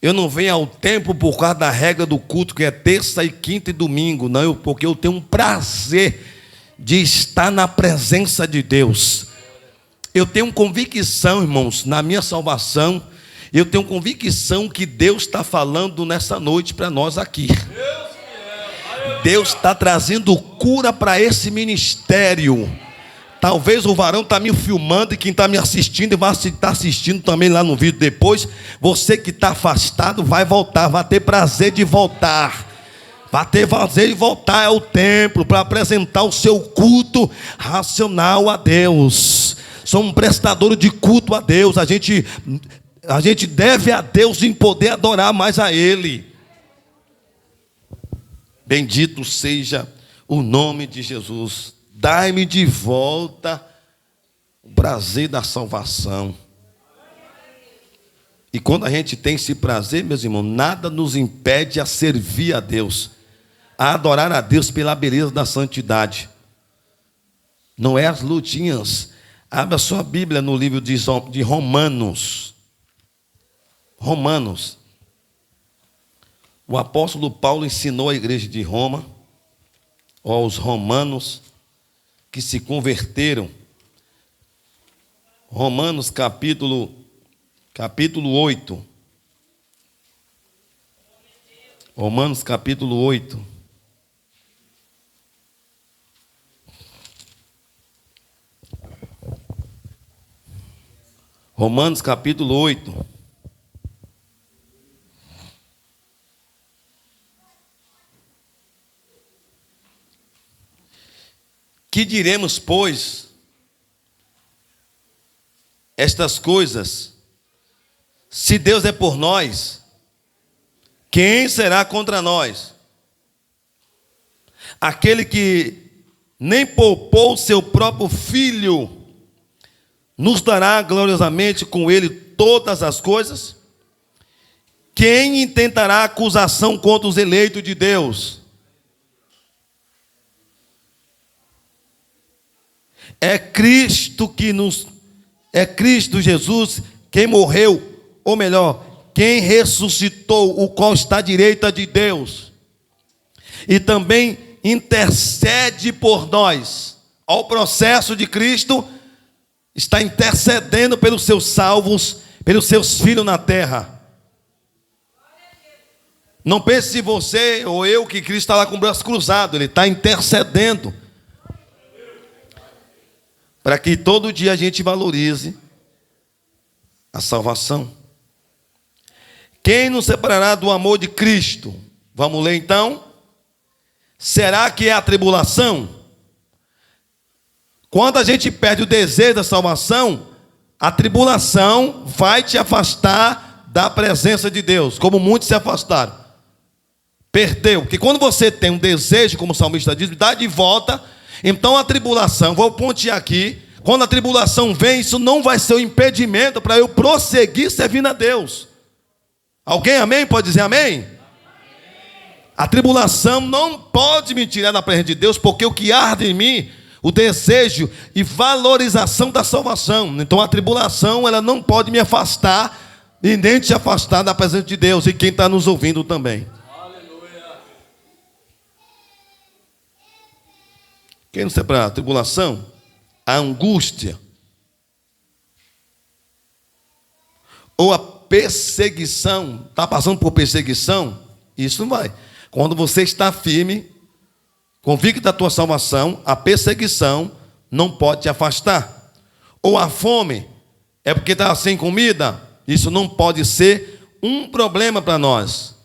Eu não venho ao templo por causa da regra do culto, que é terça e quinta e domingo. Não, porque eu tenho um prazer de estar na presença de Deus. Eu tenho convicção, irmãos, na minha salvação. Eu tenho convicção que Deus está falando nessa noite para nós aqui. Deus está trazendo cura para esse ministério. Talvez o varão está me filmando e quem está me assistindo e vai estar assistindo também lá no vídeo depois. Você que está afastado vai voltar, vai ter prazer de voltar. Vai ter prazer de voltar ao templo para apresentar o seu culto racional a Deus. Sou um prestador de culto a Deus. A gente deve a Deus em poder adorar mais a Ele. Bendito seja o nome de Jesus. Dai-me de volta o prazer da salvação. E quando a gente tem esse prazer, meus irmãos, nada nos impede a servir a Deus, a adorar a Deus pela beleza da santidade. Não é as lutinhas. Abra sua Bíblia no livro de Romanos. Romanos. O apóstolo Paulo ensinou à igreja de Roma, aos romanos que se converteram. Romanos capítulo 8. Romanos capítulo 8. Romanos capítulo 8. Que diremos, pois, estas coisas? Se Deus é por nós, quem será contra nós? Aquele que nem poupou seu próprio filho, nos dará gloriosamente com ele todas as coisas? Quem intentará acusação contra os eleitos de Deus? É Cristo Jesus quem morreu, ou melhor, quem ressuscitou, o qual está à direita de Deus. E também intercede por nós. Ao processo de Cristo, está intercedendo pelos seus salvos, pelos seus filhos na terra. Não pense se você ou eu que Cristo está lá com o braço cruzado, Ele está intercedendo. Para que todo dia a gente valorize a salvação. Quem nos separará do amor de Cristo? Vamos ler então. Será que é a tribulação? Quando a gente perde o desejo da salvação, a tribulação vai te afastar da presença de Deus, como muitos se afastaram. Perdeu, porque quando você tem um desejo, como o salmista diz, dá de volta. Então a tribulação, vou pontear aqui, quando a tribulação vem, isso não vai ser um impedimento para eu prosseguir servindo a Deus. Alguém amém? Pode dizer amém? A tribulação não pode me tirar da presença de Deus, porque o que arde em mim, o desejo e valorização da salvação. Então a tribulação, ela não pode me afastar, e nem te afastar da presença de Deus, e quem está nos ouvindo também. Quem não separa a tribulação, a angústia, ou a perseguição, está passando por perseguição, isso não vai. Quando você está firme, convicto da tua salvação, a perseguição não pode te afastar. Ou a fome, é porque está sem comida, isso não pode ser um problema para nós.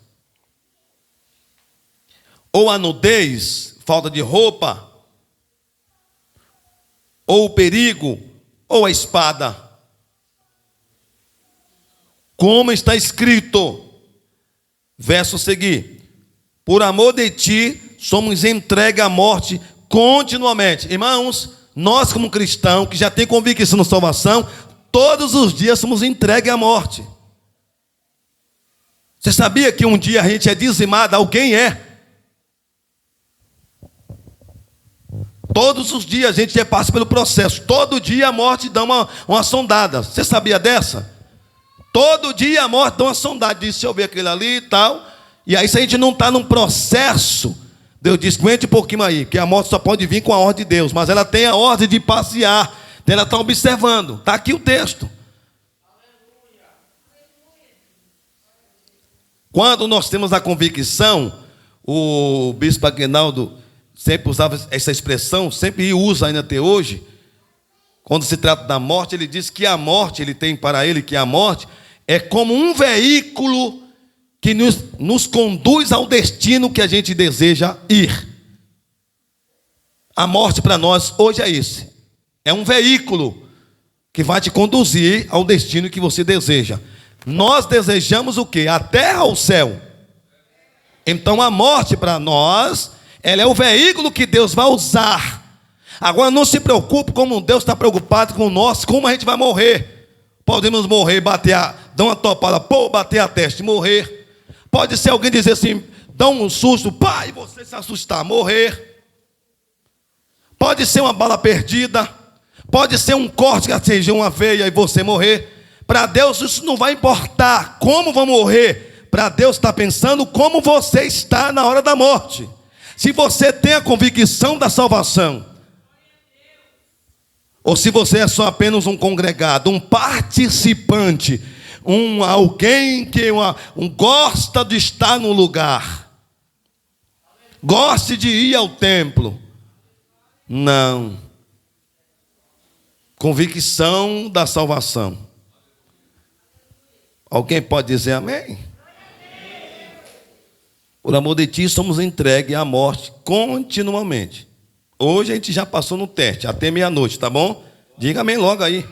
Ou a nudez, falta de roupa, ou o perigo, ou a espada. Como está escrito, verso seguinte: por amor de ti, somos entregues à morte continuamente. Irmãos, nós como cristãos, que já tem convicção na salvação, todos os dias somos entregues à morte. Você sabia que um dia a gente é dizimado? Alguém é. Todos os dias a gente passa pelo processo. Todo dia a morte dá uma sondada. Você sabia dessa? Todo dia a morte dá uma sondada. Diz, deixa eu ver aquele ali e tal. E aí se a gente não está num processo, Deus diz, aguente um pouquinho aí, que a morte só pode vir com a ordem de Deus. Mas ela tem a ordem de passear. Ela está observando. Está aqui o texto. Quando nós temos a convicção, o bispo Aguinaldo sempre usava essa expressão, sempre usa ainda até hoje. Quando se trata da morte, ele diz que a morte, ele tem para ele que a morte é como um veículo que nos conduz ao destino que a gente deseja ir. A morte para nós hoje é isso. É um veículo que vai te conduzir ao destino que você deseja. Nós desejamos o quê? A terra ou o céu? Então a morte para nós, ela é o veículo que Deus vai usar. Agora não se preocupe como Deus está preocupado com nós, como a gente vai morrer. Podemos morrer, dar uma topada, bater a testa e morrer. Pode ser alguém dizer assim, dá um susto, pai, você se assustar, morrer. Pode ser uma bala perdida. Pode ser um corte que atingiu uma veia e você morrer. Para Deus isso não vai importar como vão morrer. Para Deus está pensando como você está na hora da morte. Se você tem a convicção da salvação, ou se você é só apenas um congregado, um participante, alguém que gosta de estar no lugar, goste de ir ao templo. Não. Convicção da salvação. Alguém pode dizer amém? Por amor de ti, somos entregues à morte continuamente. Hoje a gente já passou no teste, até meia-noite, tá bom? Diga amém logo aí.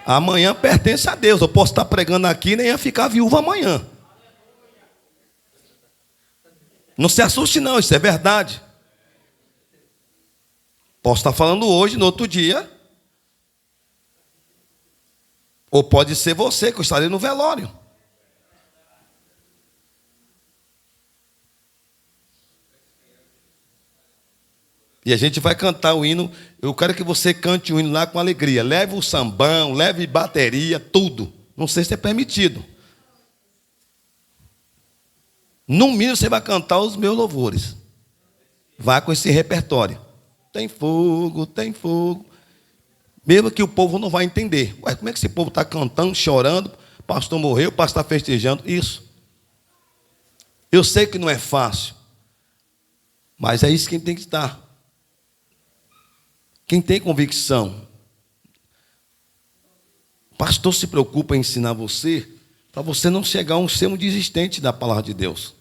Amanhã pertence a Deus. Eu posso estar pregando aqui e nem ia ficar viúvo amanhã. Não se assuste não, isso é verdade. Posso estar falando hoje, no outro dia. Ou pode ser você, que eu estarei no velório. E a gente vai cantar o hino. Eu quero que você cante o hino lá com alegria. Leve o sambão, leve bateria, tudo. Não sei se é permitido. No mínimo você vai cantar os meus louvores. Vá com esse repertório. Tem fogo, tem fogo. Mesmo que o povo não vai entender. Ué, como é que esse povo está cantando, chorando? O pastor morreu, o pastor está festejando. Isso. Eu sei que não é fácil. Mas é isso quem tem que estar. Quem tem convicção. O pastor se preocupa em ensinar você, para você não chegar a ser um desistente da palavra de Deus.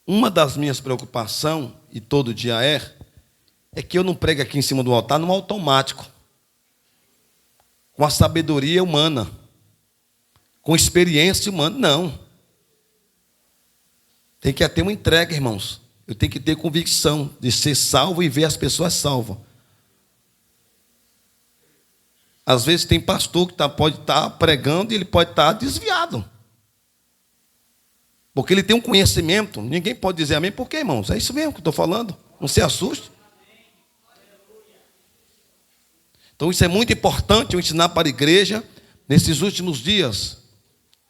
Uma das minhas preocupações, e todo dia é que eu não prego aqui em cima do altar no automático, com a sabedoria humana, com experiência humana, não. Tem que ter uma entrega, irmãos. Eu tenho que ter convicção de ser salvo e ver as pessoas salvas. Às vezes tem pastor que pode estar pregando e ele pode estar desviado. Porque ele tem um conhecimento. Ninguém pode dizer amém. Por quê, irmãos? É isso mesmo que eu estou falando. Não se assuste. Então isso é muito importante eu ensinar para a igreja nesses últimos dias.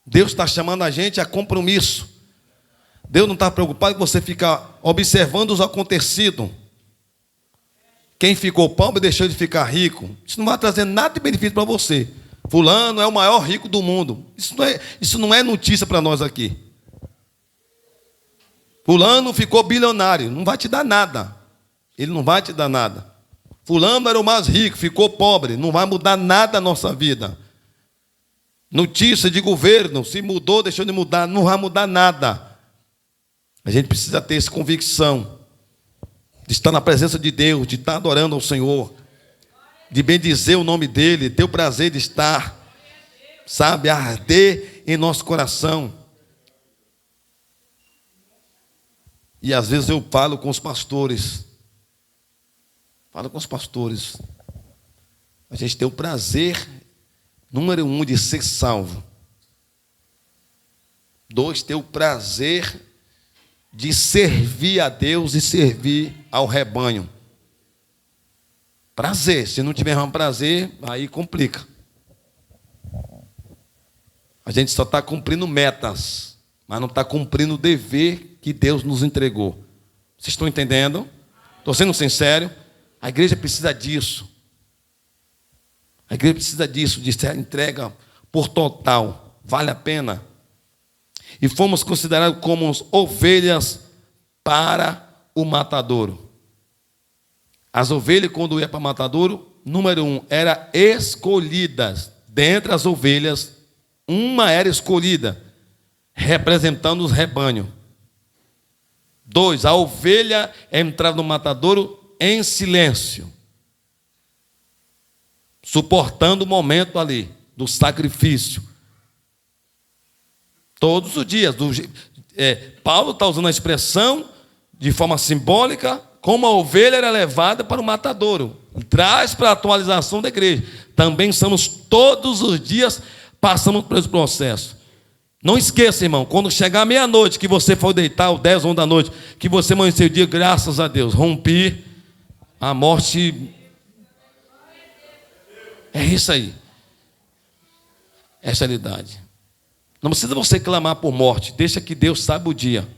Deus está chamando a gente a compromisso. Deus não está preocupado com você ficar observando os acontecidos. Quem ficou pobre deixou de ficar rico. Isso não vai trazer nada de benefício para você. Fulano é o maior rico do mundo. Isso não é notícia para nós aqui. Fulano ficou bilionário. Não vai te dar nada. Ele não vai te dar nada. Fulano era o mais rico, ficou pobre. Não vai mudar nada a nossa vida. Notícia de governo, se mudou, deixou de mudar. Não vai mudar nada. A gente precisa ter essa convicção de estar na presença de Deus, de estar adorando ao Senhor, de bendizer o nome dEle, ter o prazer de estar, sabe, arder em nosso coração. E às vezes eu falo com os pastores, a gente tem o prazer, número 1, de ser salvo. 2, ter o prazer de servir a Deus e servir ao rebanho. Prazer. Se não tiver um prazer, aí complica. A gente só está cumprindo metas, mas não está cumprindo o dever que Deus nos entregou. Vocês estão entendendo? Estou sendo sincero. A igreja precisa disso. A igreja precisa disso, de ser entrega por total. Vale a pena. E fomos considerados como ovelhas para o matadouro. As ovelhas, quando ia para o matadouro, número 1, eram escolhidas. Dentre as ovelhas, uma era escolhida, representando os rebanhos. 2, a ovelha entrava no matadouro em silêncio, suportando o momento ali do sacrifício. Todos os dias. Paulo está usando a expressão de forma simbólica, como a ovelha era levada para o matadouro. Traz para a atualização da igreja. Também estamos todos os dias passando por esse processo. Não esqueça, irmão, quando chegar meia-noite, que você for deitar, ou 10, 11 da noite, que você amanheceu o dia, graças a Deus, rompi, a morte. É isso aí. Essa é a realidade. Não precisa você clamar por morte. Deixa que Deus saiba o dia.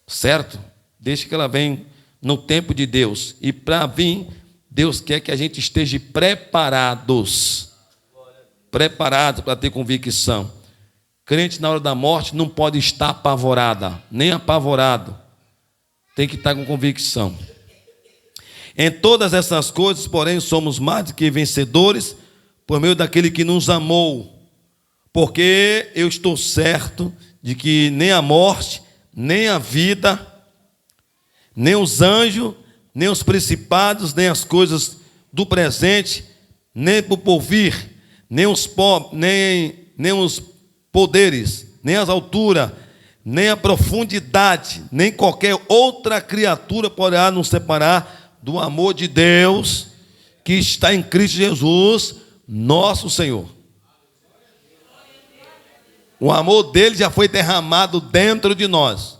Certo? Deixa que ela venha no tempo de Deus. E para vir, Deus quer que a gente esteja preparados. Preparados para ter convicção. Crente na hora da morte não pode estar apavorada, nem apavorado. Tem que estar com convicção. Em todas essas coisas, porém, somos mais do que vencedores por meio daquele que nos amou. Porque eu estou certo de que nem a morte, nem a vida, nem os anjos, nem os principados, nem as coisas do presente, nem do porvir, nem os poderes, nem as alturas, nem a profundidade, nem qualquer outra criatura poderá nos separar do amor de Deus que está em Cristo Jesus, nosso Senhor. O amor dele já foi derramado dentro de nós.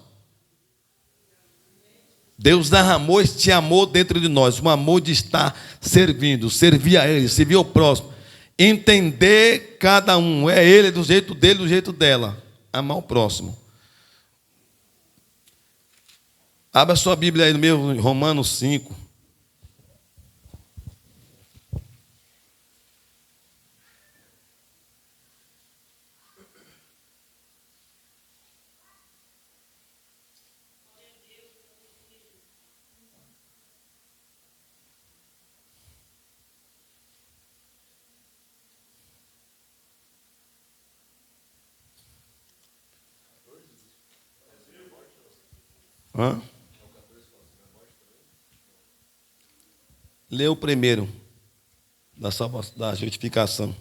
Deus derramou este amor dentro de nós, um amor de estar servindo, servir a Ele, servir ao próximo, entender cada um, é Ele do jeito dele, do jeito dela, amar o próximo. Abra sua Bíblia aí no meu Romanos 5. Hã? Lê o primeiro da justificação.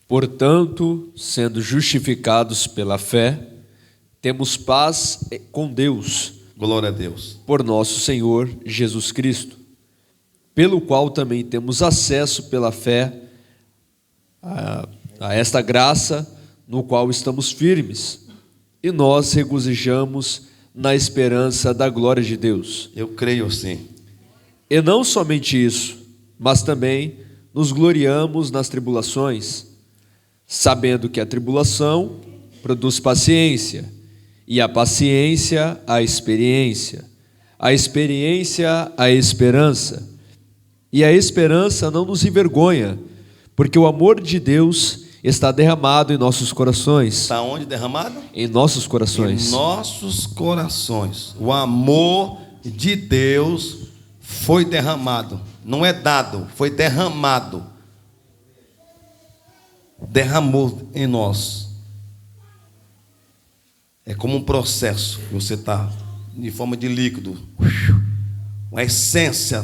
Portanto, sendo justificados pela fé, temos paz com Deus, Glória a Deus. por nosso Senhor Jesus Cristo, pelo qual também temos acesso pela fé a esta graça, no qual estamos firmes, e nós regozijamos na esperança da glória de Deus. Eu creio sim. E não somente isso, mas também nos gloriamos nas tribulações, sabendo que a tribulação produz paciência, e a paciência, a experiência, a esperança, e a esperança não nos envergonha, porque o amor de Deus está derramado em nossos corações. Está onde derramado? Em nossos corações. Em nossos corações. O amor de Deus foi derramado. Não é dado, foi derramado. Derramou em nós. É como um processo que você está em forma de líquido. Uma essência.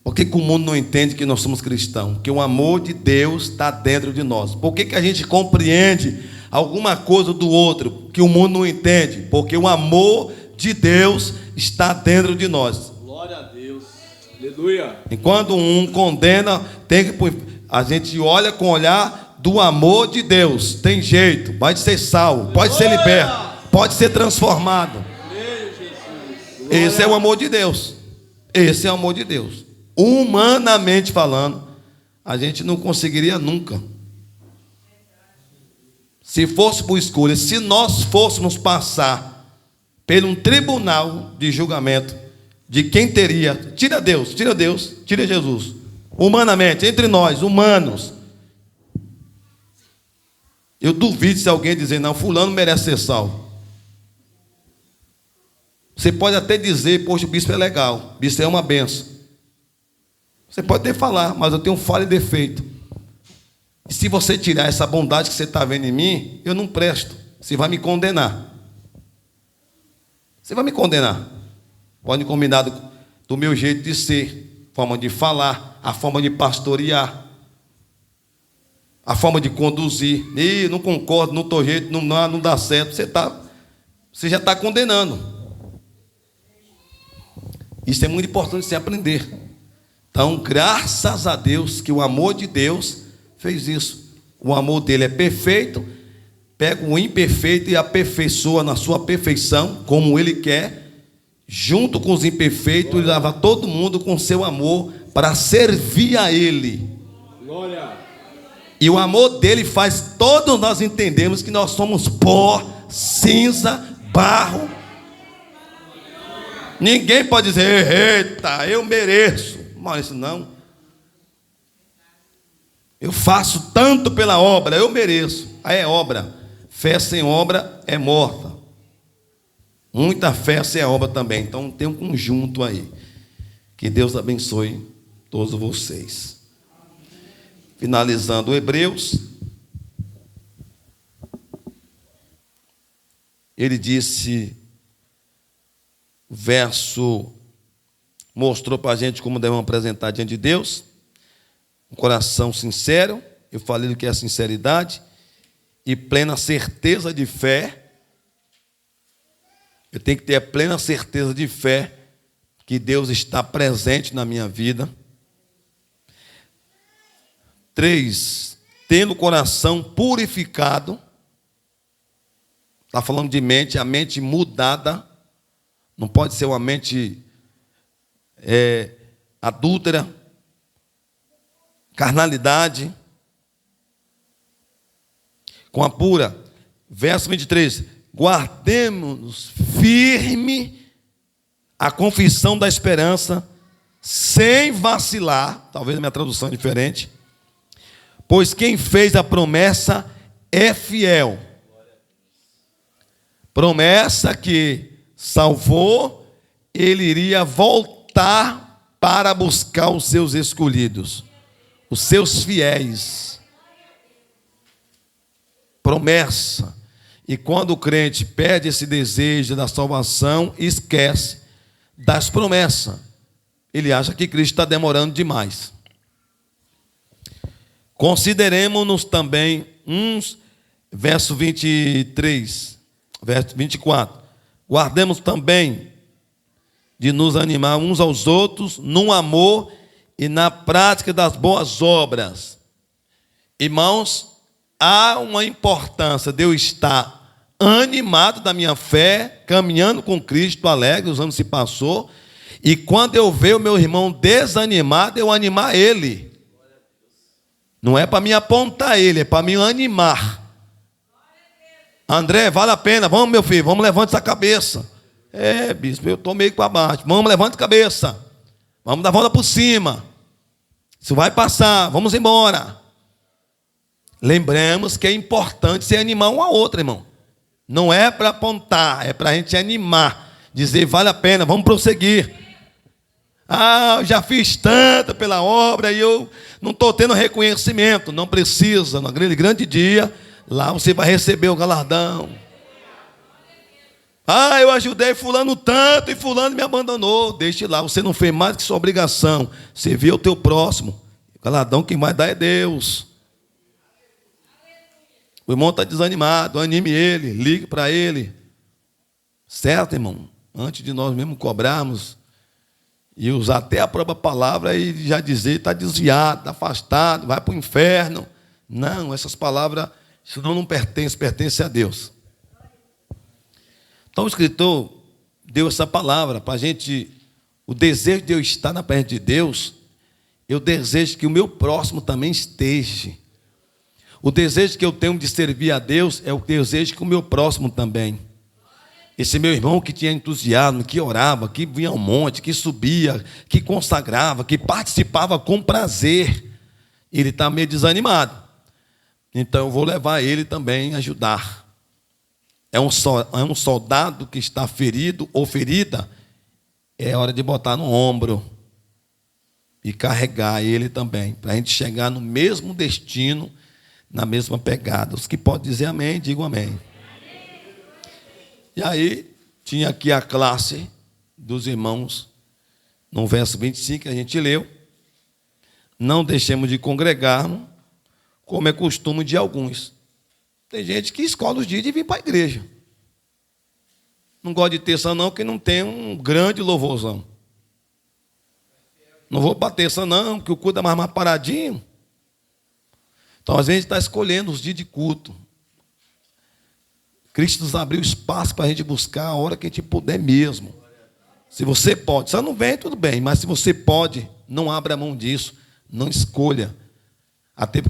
Por que o mundo não entende que nós somos cristãos? Porque o amor de Deus está dentro de nós. Por que a gente compreende alguma coisa do outro que o mundo não entende? Porque o amor de Deus está dentro de nós. Glória a Deus. Aleluia. Enquanto um condena, a gente olha com o olhar do amor de Deus. Tem jeito, pode ser salvo, pode ser liberto, pode ser transformado. Esse é o amor de Deus. Esse é o amor de Deus. Humanamente falando, a gente não conseguiria nunca. Se fosse por escolha, se nós fôssemos passar por um tribunal de julgamento de quem teria, tira Deus, tira Jesus, humanamente, entre nós, humanos, eu duvido se alguém dizer, não, fulano merece ser salvo. Você pode até dizer, poxa, o bispo é legal, o bispo é uma benção. Você pode até falar, mas eu tenho falha e defeito. E se você tirar essa bondade que você está vendo em mim, eu não presto. Você vai me condenar. Você vai me condenar. Pode combinar do meu jeito de ser, forma de falar, a forma de pastorear, a forma de conduzir. E não concordo, não estou jeito, não dá certo. Você já está condenando. Isso é muito importante você aprender. Então, graças a Deus que o amor de Deus fez isso. O amor dele é perfeito, pega o imperfeito e aperfeiçoa na sua perfeição, como ele quer, junto com os imperfeitos, e leva todo mundo com seu amor para servir a ele. Glória. E o amor dele faz todos nós entendemos que nós somos pó, cinza, barro. Ninguém pode dizer, eita, eu mereço. Mas isso não. Eu faço tanto pela obra, eu mereço. Aí é obra. Fé sem obra é morta. Muita fé sem obra também. Então tem um conjunto aí. Que Deus abençoe todos vocês. Finalizando Hebreus. Ele disse, verso, mostrou para a gente como devemos apresentar diante de Deus, um coração sincero, eu falei do que é sinceridade, e plena certeza de fé. Eu tenho que ter a plena certeza de fé que Deus está presente na minha vida. 3. Tendo o coração purificado. Está falando de mente, a mente mudada. Não pode ser uma mente adúltera, carnalidade. Com a pura. Verso 23. Guardemos firme a confissão da esperança, sem vacilar. Talvez a minha tradução é diferente. Pois quem fez a promessa é fiel. Promessa que salvou, ele iria voltar para buscar os seus escolhidos, os seus fiéis. Promessa. E quando o crente perde esse desejo da salvação, esquece das promessas. Ele acha que Cristo está demorando demais. Consideremos-nos também verso 23, verso 24. Guardemos também de nos animar uns aos outros no amor e na prática das boas obras. Irmãos, há uma importância de eu estar animado da minha fé, caminhando com Cristo, alegre, os anos se passou, e quando eu ver o meu irmão desanimado, eu animar ele. Não é para me apontar ele, é para me animar. André, vale a pena, vamos meu filho, vamos levante essa cabeça. Bispo, eu estou meio para baixo, vamos levante a cabeça, vamos dar a volta por cima, isso vai passar, vamos embora. Lembremos que é importante se animar um ao outro, irmão. Não é para apontar, é para a gente animar. Dizer, vale a pena, vamos prosseguir. Eu já fiz tanto pela obra e eu não estou tendo reconhecimento. Não precisa, naquele grande dia, lá você vai receber o galardão. Eu ajudei fulano tanto e fulano me abandonou. Deixe lá, você não fez mais que sua obrigação. Servir ao teu próximo. O galardão quem vai dar é Deus. O irmão está desanimado, anime ele, ligue para ele. Certo, irmão? Antes de nós mesmos cobrarmos e usar até a própria palavra e já dizer, está desviado, está afastado, vai para o inferno. Não, essas palavras, isso não pertence a Deus. Então o escritor deu essa palavra para a gente, o desejo de eu estar na presença de Deus, eu desejo que o meu próximo também esteja. O desejo que eu tenho de servir a Deus é o desejo que o meu próximo também. Esse meu irmão que tinha entusiasmo, que orava, que vinha ao monte, que subia, que consagrava, que participava com prazer, ele está meio desanimado. Então eu vou levar ele também a ajudar. É um soldado que está ferido ou ferida, é hora de botar no ombro e carregar ele também, para a gente chegar no mesmo destino, na mesma pegada. Os que podem dizer amém, digam amém. E aí, tinha aqui a classe dos irmãos, no verso 25 que a gente leu. Não deixemos de congregar-nos, como é costume de alguns. Tem gente que escolhe os dias de vir para a igreja. Não gosta de terça não, porque não tem um grande louvorzão. Não vou para terça não, que o culto é mais paradinho. Então, às vezes, a gente está escolhendo os dias de culto. Cristo nos abriu espaço para a gente buscar a hora que a gente puder mesmo. Se você pode, se não vem, tudo bem, mas se você pode, não abra mão disso, não escolha. Até